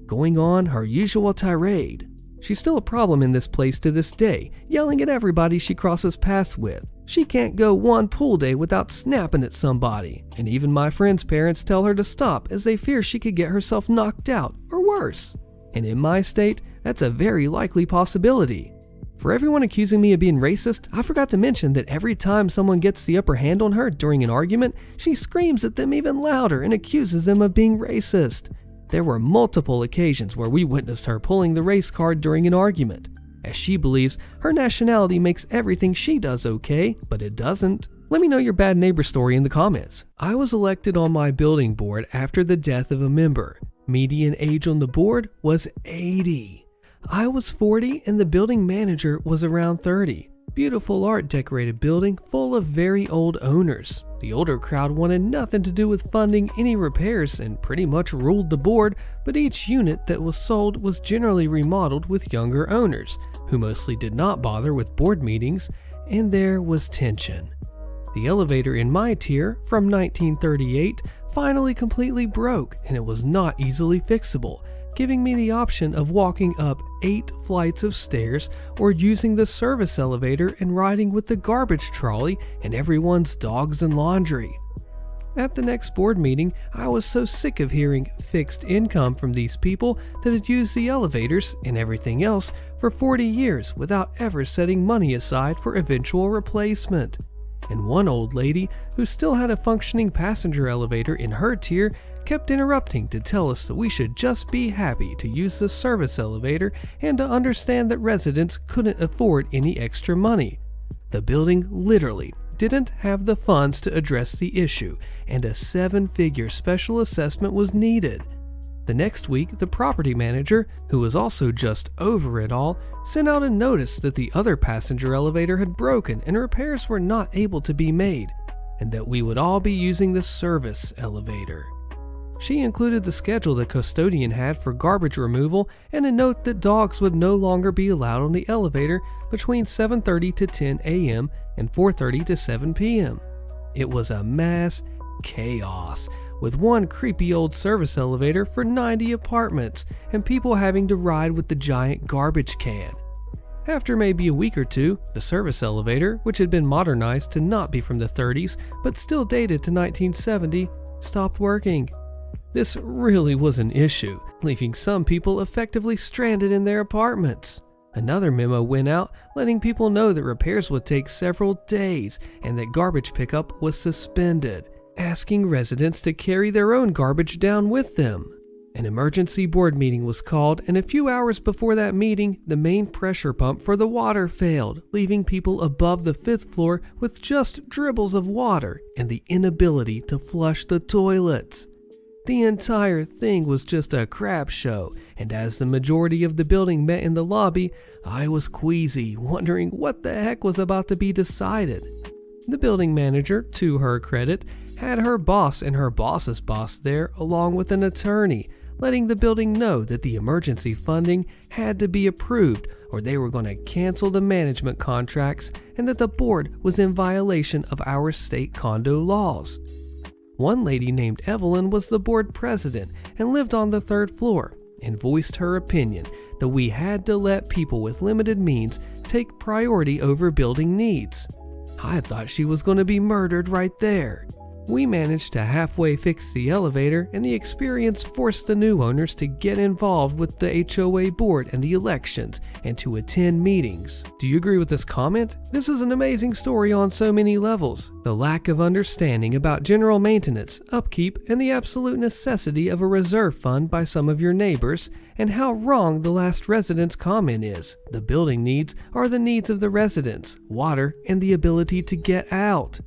going on her usual tirade. She's still a problem in this place to this day, yelling at everybody she crosses paths with. She can't go one pool day without snapping at somebody, and even my friend's parents tell her to stop as they fear she could get herself knocked out or worse. And in my state, that's a very likely possibility. For everyone accusing me of being racist, I forgot to mention that every time someone gets the upper hand on her during an argument, she screams at them even louder and accuses them of being racist. There were multiple occasions where we witnessed her pulling the race card during an argument, as she believes her nationality makes everything she does okay, but it doesn't. Let me know your bad neighbor story in the comments. I was elected on my building board after the death of a member. Median age on the board was 80. I was 40 and the building manager was around 30. Beautiful art decorated building full of very old owners. The older crowd wanted nothing to do with funding any repairs and pretty much ruled the board, but each unit that was sold was generally remodeled with younger owners, who mostly did not bother with board meetings, and there was tension. The elevator in my tier, from 1938, finally completely broke and it was not easily fixable, giving me the option of walking up 8 flights of stairs or using the service elevator and riding with the garbage trolley and everyone's dogs and laundry. At the next board meeting, I was so sick of hearing fixed income from these people that had used the elevators and everything else for 40 years without ever setting money aside for eventual replacement. And one old lady, who still had a functioning passenger elevator in her tier, kept interrupting to tell us that we should just be happy to use the service elevator and to understand that residents couldn't afford any extra money. The building literally didn't have the funds to address the issue, and a 7-figure special assessment was needed. The next week, the property manager, who was also just over it all, sent out a notice that the other passenger elevator had broken and repairs were not able to be made, and that we would all be using the service elevator. She included the schedule the custodian had for garbage removal and a note that dogs would no longer be allowed on the elevator between 7:30 to 10 a.m. and 4:30 to 7 p.m. It was a mass chaos, with one creepy old service elevator for 90 apartments and people having to ride with the giant garbage can. After maybe a week or two, the service elevator, which had been modernized to not be from the 30s but still dated to 1970, stopped working. This really was an issue, leaving some people effectively stranded in their apartments. Another memo went out letting people know that repairs would take several days and that garbage pickup was suspended, asking residents to carry their own garbage down with them. An emergency board meeting was called, and a few hours before that meeting, the main pressure pump for the water failed, leaving people above the 5th floor with just dribbles of water and the inability to flush the toilets. The entire thing was just a crap show, and as the majority of the building met in the lobby, I was queasy, wondering what the heck was about to be decided. The building manager, to her credit, had her boss and her boss's boss there along with an attorney, letting the building know that the emergency funding had to be approved or they were going to cancel the management contracts and that the board was in violation of our state condo laws. One lady named Evelyn was the board president and lived on the 3rd floor and voiced her opinion that we had to let people with limited means take priority over building needs. I thought she was going to be murdered right there. We managed to halfway fix the elevator, and the experience forced the new owners to get involved with the HOA board and the elections and to attend meetings. Do you agree with this comment? This is an amazing story on so many levels. The lack of understanding about general maintenance, upkeep, and the absolute necessity of a reserve fund by some of your neighbors, and how wrong the last resident's comment is. The building needs are the needs of the residents, water, and the ability to get out.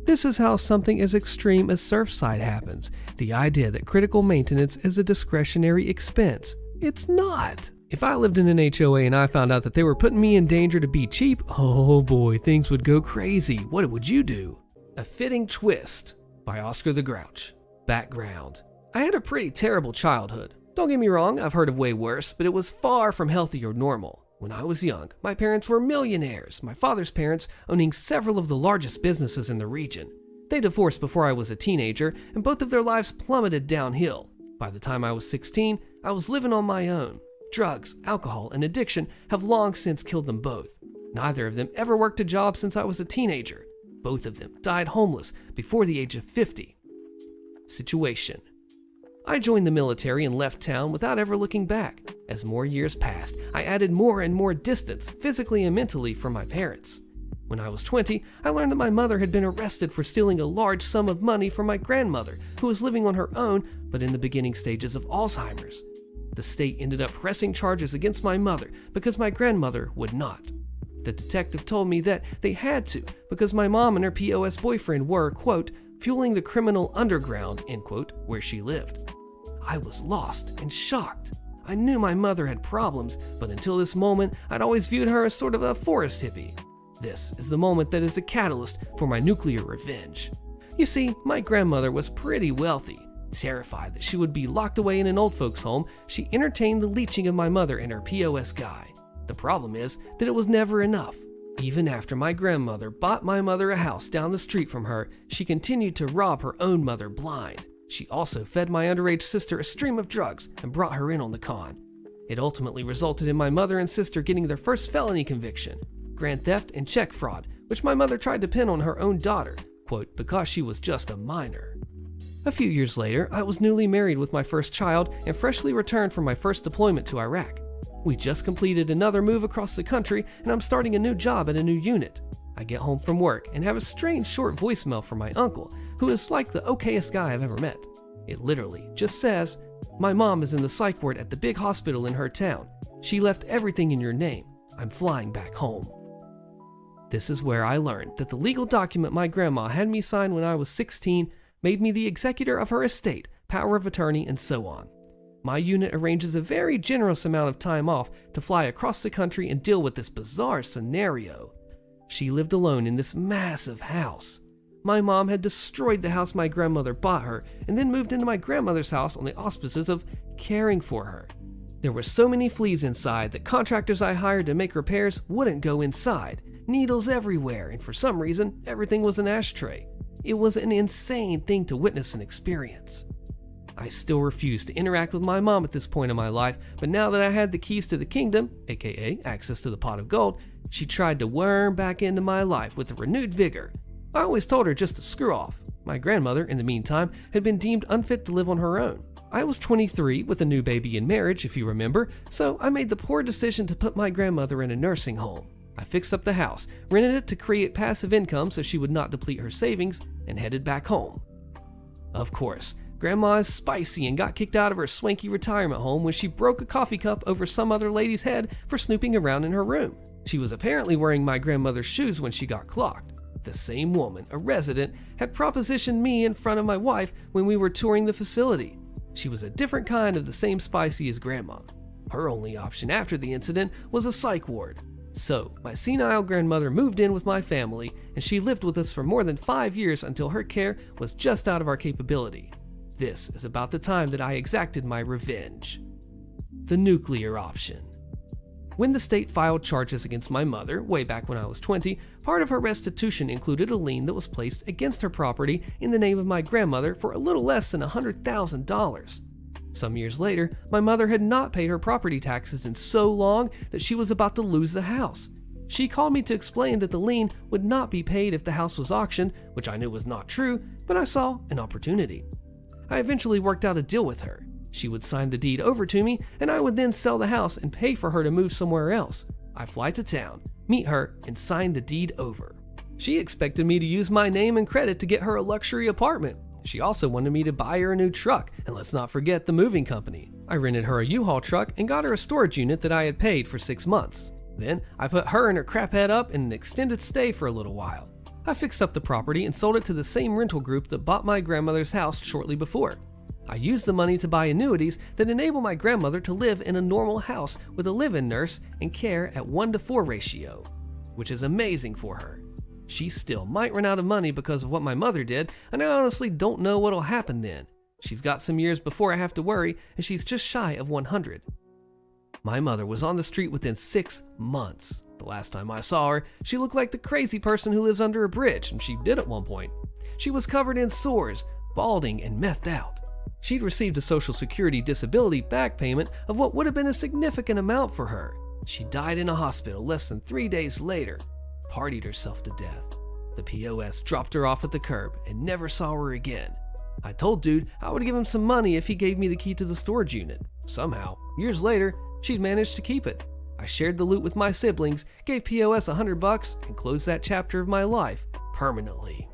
This is how something as extreme as Surfside happens. The idea that critical maintenance is a discretionary expense. It's not. If I lived in an HOA and I found out that they were putting me in danger to be cheap, oh boy, things would go crazy. What would you do? A Fitting Twist by Oscar the Grouch. Background. I had a pretty terrible childhood. Don't get me wrong, I've heard of way worse, but it was far from healthy or normal. When I was young, my parents were millionaires, my father's parents owning several of the largest businesses in the region. They divorced before I was a teenager, and both of their lives plummeted downhill. By the time I was 16, I was living on my own. Drugs, alcohol, and addiction have long since killed them both. Neither of them ever worked a job since I was a teenager. Both of them died homeless before the age of 50. Situation. I joined the military and left town without ever looking back. As more years passed, I added more and more distance, physically and mentally, from my parents. When I was 20, I learned that my mother had been arrested for stealing a large sum of money from my grandmother, who was living on her own, but in the beginning stages of Alzheimer's. The state ended up pressing charges against my mother because my grandmother would not. The detective told me that they had to because my mom and her POS boyfriend were, quote, fueling the criminal underground, end quote, where she lived. I was lost and shocked. I knew my mother had problems, but until this moment, I'd always viewed her as sort of a forest hippie. This is the moment that is the catalyst for my nuclear revenge. You see, my grandmother was pretty wealthy. Terrified that she would be locked away in an old folks' home, she entertained the leeching of my mother and her POS guy. The problem is that it was never enough. Even after my grandmother bought my mother a house down the street from her, she continued to rob her own mother blind. She also fed my underage sister a stream of drugs and brought her in on the con. It ultimately resulted in my mother and sister getting their first felony conviction, grand theft and check fraud, which my mother tried to pin on her own daughter, quote, because she was just a minor. A few years later, I was newly married with my first child and freshly returned from my first deployment to Iraq. We just completed another move across the country and I'm starting a new job at a new unit. I get home from work and have a strange short voicemail from my uncle, who is like the okayest guy I've ever met. It literally just says, "My mom is in the psych ward at the big hospital in her town. She left everything in your name. I'm flying back home." This is where I learned that the legal document my grandma had me sign when I was 16 made me the executor of her estate, power of attorney, and so on. My unit arranges a very generous amount of time off to fly across the country and deal with this bizarre scenario. She lived alone in this massive house. My mom had destroyed the house my grandmother bought her and then moved into my grandmother's house on the auspices of caring for her. There were so many fleas inside that contractors I hired to make repairs wouldn't go inside. Needles everywhere, and for some reason, everything was an ashtray. It was an insane thing to witness and experience. I still refused to interact with my mom at this point in my life, but now that I had the keys to the kingdom, aka access to the pot of gold, she tried to worm back into my life with a renewed vigor. I always told her just to screw off. My grandmother, in the meantime, had been deemed unfit to live on her own. I was 23 with a new baby in marriage, if you remember, so I made the poor decision to put my grandmother in a nursing home. I fixed up the house, rented it to create passive income so she would not deplete her savings, and headed back home. Of course, Grandma is spicy and got kicked out of her swanky retirement home when she broke a coffee cup over some other lady's head for snooping around in her room. She was apparently wearing my grandmother's shoes when she got clocked. The same woman, a resident, had propositioned me in front of my wife when we were touring the facility. She was a different kind of the same spicy as Grandma. Her only option after the incident was a psych ward. So, my senile grandmother moved in with my family, and she lived with us for more than 5 years until her care was just out of our capability. This is about the time that I exacted my revenge. The nuclear option. When the state filed charges against my mother, way back when I was 20, part of her restitution included a lien that was placed against her property in the name of my grandmother for a little less than $100,000. Some years later, my mother had not paid her property taxes in so long that she was about to lose the house. She called me to explain that the lien would not be paid if the house was auctioned, which I knew was not true, but I saw an opportunity. I eventually worked out a deal with her. She would sign the deed over to me, and I would then sell the house and pay for her to move somewhere else. I fly to town, meet her, and sign the deed over. She expected me to use my name and credit to get her a luxury apartment. She also wanted me to buy her a new truck, and let's not forget the moving company. I rented her a U-Haul truck and got her a storage unit that I had paid for 6 months. Then, I put her and her crap head up in an extended stay for a little while. I fixed up the property and sold it to the same rental group that bought my grandmother's house shortly before. I used the money to buy annuities that enable my grandmother to live in a normal house with a live-in nurse and care at 1:4 ratio, which is amazing for her. She still might run out of money because of what my mother did, and I honestly don't know what'll happen then. She's got some years before I have to worry, and she's just shy of 100. My mother was on the street within 6 months. The last time I saw her, she looked like the crazy person who lives under a bridge, and she did at one point. She was covered in sores, balding, and methed out. She'd received a Social Security disability back payment of what would have been a significant amount for her. She died in a hospital less than 3 days later, partied herself to death. The POS dropped her off at the curb and never saw her again. I told dude I would give him some money if he gave me the key to the storage unit. Somehow, years later, she'd managed to keep it. I shared the loot with my siblings, gave POS $100, and closed that chapter of my life permanently.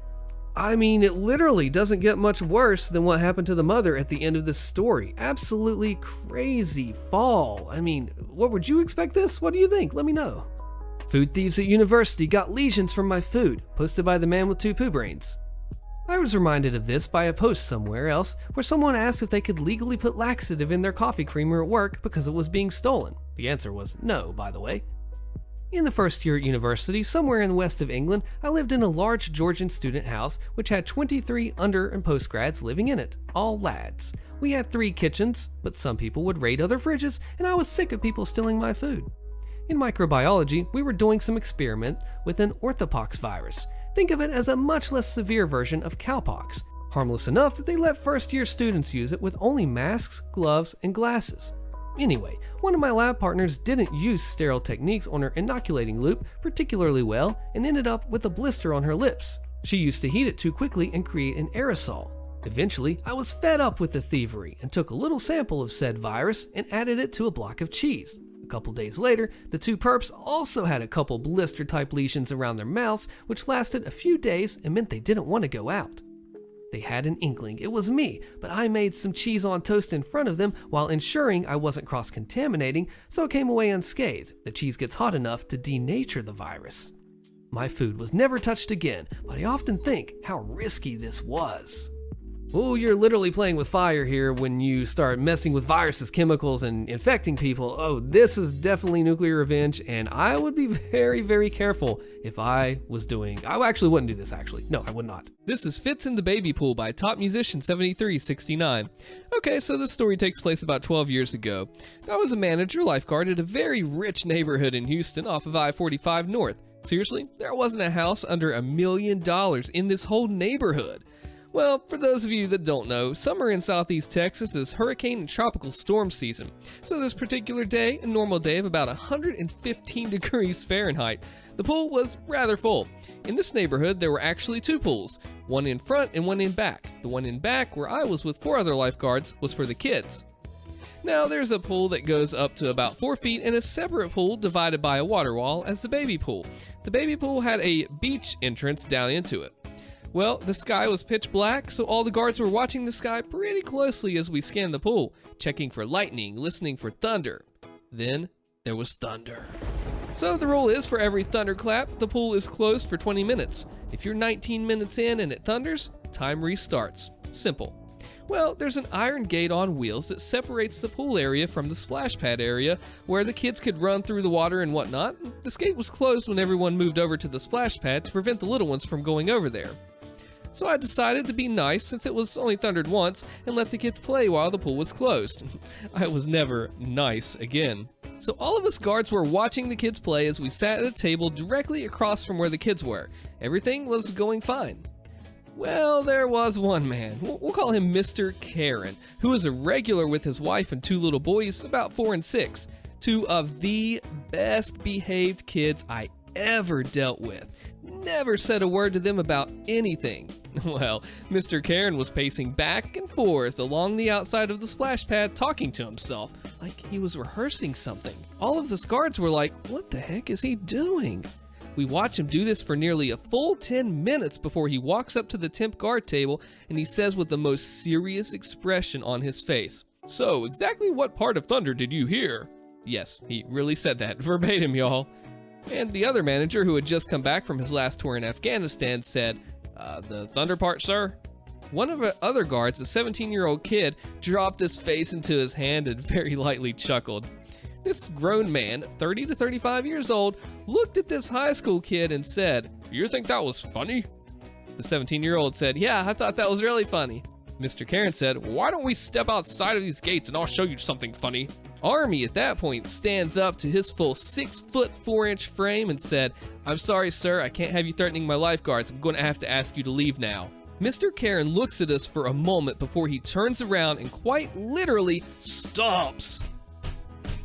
I mean, it literally doesn't get much worse than what happened to the mother at the end of this story. Absolutely crazy fall. I mean, what would you expect this? What do you think? Let me know. Food thieves at university got lesions from my food, posted by the man with 2 poo brains. I was reminded of this by a post somewhere else where someone asked if they could legally put laxative in their coffee creamer at work because it was being stolen. The answer was no, by the way. In the first year at university, somewhere in the west of England, I lived in a large Georgian student house which had 23 under and postgrads living in it, all lads. We had 3 kitchens, but some people would raid other fridges, and I was sick of people stealing my food. In microbiology, we were doing some experiment with an orthopox virus. Think of it as a much less severe version of cowpox, harmless enough that they let first-year students use it with only masks, gloves, and glasses. Anyway, one of my lab partners didn't use sterile techniques on her inoculating loop particularly well and ended up with a blister on her lips. She used to heat it too quickly and create an aerosol. Eventually, I was fed up with the thievery and took a little sample of said virus and added it to a block of cheese. A couple days later, the 2 perps also had a couple blister-type lesions around their mouths, which lasted a few days and meant they didn't want to go out. They had an inkling it was me, but I made some cheese on toast in front of them while ensuring I wasn't cross-contaminating, so it came away unscathed. The cheese gets hot enough to denature the virus. My food was never touched again, but I often think how risky this was. Oh, you're literally playing with fire here when you start messing with viruses, chemicals, and infecting people. Oh, this is definitely nuclear revenge, and I would be very, very careful if I was doing... I actually wouldn't do this, actually. No, I would not. This is Fits in the Baby Pool by Top Musician 7369. Okay, so this story takes place about 12 years ago. I was a manager lifeguard at a very rich neighborhood in Houston off of I-45 North. Seriously, there wasn't a house under $1 million in this whole neighborhood. Well, for those of you that don't know, summer in southeast Texas is hurricane and tropical storm season. So this particular day, a normal day of about 115 degrees Fahrenheit, the pool was rather full. In this neighborhood, there were actually 2 pools, one in front and one in back. The one in back, where I was with 4 other lifeguards, was for the kids. Now, there's a pool that goes up to about 4 feet and a separate pool divided by a water wall as the baby pool. The baby pool had a beach entrance down into it. Well, the sky was pitch black, so all the guards were watching the sky pretty closely as we scanned the pool, checking for lightning, listening for thunder. Then, there was thunder. So the rule is, for every thunderclap, the pool is closed for 20 minutes. If you're 19 minutes in and it thunders, time restarts. Simple. Well, there's an iron gate on wheels that separates the pool area from the splash pad area where the kids could run through the water and whatnot. This gate was closed when everyone moved over to the splash pad to prevent the little ones from going over there. So I decided to be nice since it was only thundered once and let the kids play while the pool was closed. I was never nice again. So all of us guards were watching the kids play as we sat at a table directly across from where the kids were. Everything was going fine. Well, there was one man, we'll call him Mr. Karen, who was a regular with his wife and 2 little boys, about 4 and 6. 2 of the best behaved kids I ever dealt with. Never said a word to them about anything. Well, Mr. Karen was pacing back and forth along the outside of the splash pad talking to himself, like he was rehearsing something. All of the guards were like, what the heck is he doing? We watch him do this for nearly a full 10 minutes before he walks up to the temp guard table and he says with the most serious expression on his face, "So, exactly what part of thunder did you hear?" Yes, he really said that verbatim, y'all. And the other manager, who had just come back from his last tour in Afghanistan, said, the thunder part, sir? One of the other guards, a 17-year-old kid, dropped his face into his hand and very lightly chuckled. This grown man, 30 to 35 years old, looked at this high school kid and said, "You think that was funny?" The 17-year-old said, "Yeah, I thought that was really funny." Mr. Karen said, "Why don't we step outside of these gates and I'll show you something funny?" Army at that point stands up to his full 6-foot 4-inch frame and said, "I'm sorry, sir, I can't have you threatening my lifeguards. I'm going to have to ask you to leave now." Mr. Karen looks at us for a moment before he turns around and quite literally stomps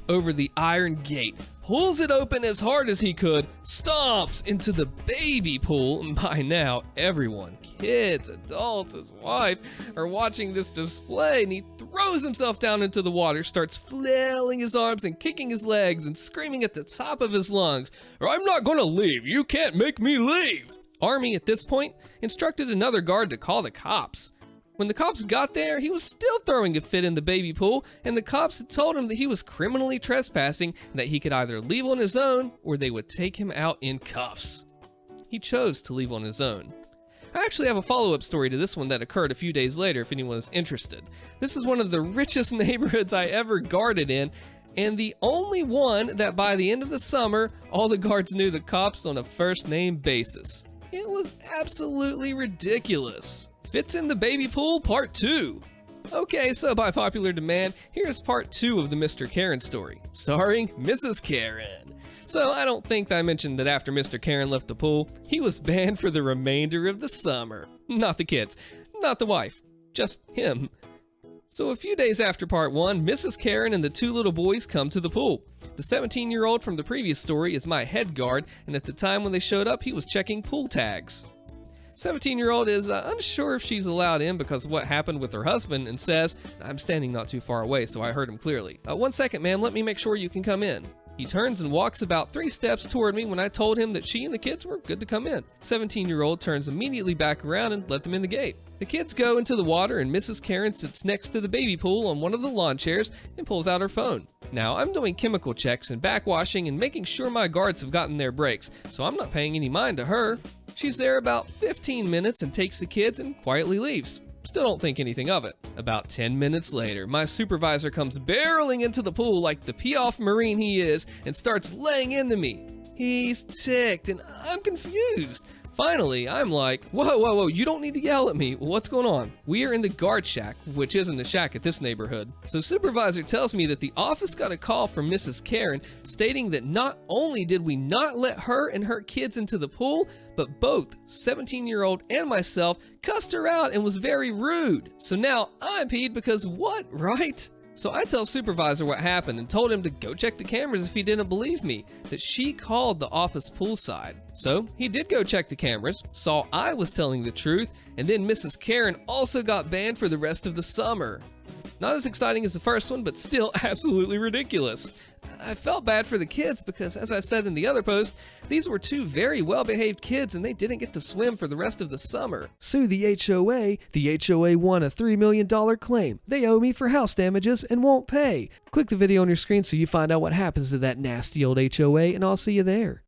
over the iron gate, pulls it open as hard as he could, stomps into the baby pool, and by now everyone, kids, adults, his wife, are watching this display, and he throws himself down into the water, starts flailing his arms and kicking his legs and screaming at the top of his lungs, "I'm not gonna leave, you can't make me leave!" Army at this point instructed another guard to call the cops. When the cops got there, he was still throwing a fit in the baby pool, and the cops had told him that he was criminally trespassing and that he could either leave on his own or they would take him out in cuffs. He chose to leave on his own. I actually have a follow-up story to this one that occurred a few days later if anyone is interested. This is one of the richest neighborhoods I ever guarded in, and the only one that by the end of the summer, all the guards knew the cops on a first-name basis. It was absolutely ridiculous. Fits in the Baby Pool Part 2. Okay, so by popular demand, here's Part 2 of the Mr. Karen story, starring Mrs. Karen. So I don't think I mentioned that after Mr. Karen left the pool, he was banned for the remainder of the summer. Not the kids, not the wife, just him. So a few days after Part 1, Mrs. Karen and the 2 little boys come to the pool. The 17-year-old from the previous story is my head guard, and at the time when they showed up, he was checking pool tags. 17-year-old is unsure if she's allowed in because of what happened with her husband and says, "I'm standing not too far away, so I heard him clearly. 1 second, ma'am, let me make sure you can come in." He turns and walks about 3 steps toward me when I told him that she and the kids were good to come in. 17-year-old turns immediately back around and let them in the gate. The kids go into the water and Mrs. Karen sits next to the baby pool on one of the lawn chairs and pulls out her phone. Now, I'm doing chemical checks and backwashing and making sure my guards have gotten their breaks, so I'm not paying any mind to her. She's there about 15 minutes and takes the kids and quietly leaves. Still don't think anything of it. About 10 minutes later, my supervisor comes barreling into the pool like the pee-off Marine he is and starts laying into me. He's ticked and I'm confused. Finally, I'm like, whoa, you don't need to yell at me. What's going on? We are in the guard shack, which isn't a shack at this neighborhood. So supervisor tells me that the office got a call from Mrs. Karen stating that not only did we not let her and her kids into the pool, but both 17-year-old and myself cussed her out and was very rude. So now I'm peed because what, right? So I tell supervisor what happened and told him to go check the cameras if he didn't believe me, that she called the office poolside. So he did go check the cameras, saw I was telling the truth, and then Mrs. Karen also got banned for the rest of the summer. Not as exciting as the first one, but still absolutely ridiculous. I felt bad for the kids because, as I said in the other post, these were 2 very well-behaved kids and they didn't get to swim for the rest of the summer. Sue the HOA. The HOA won a $3 million claim. They owe me for house damages and won't pay. Click the video on your screen so you find out what happens to that nasty old HOA, and I'll see you there.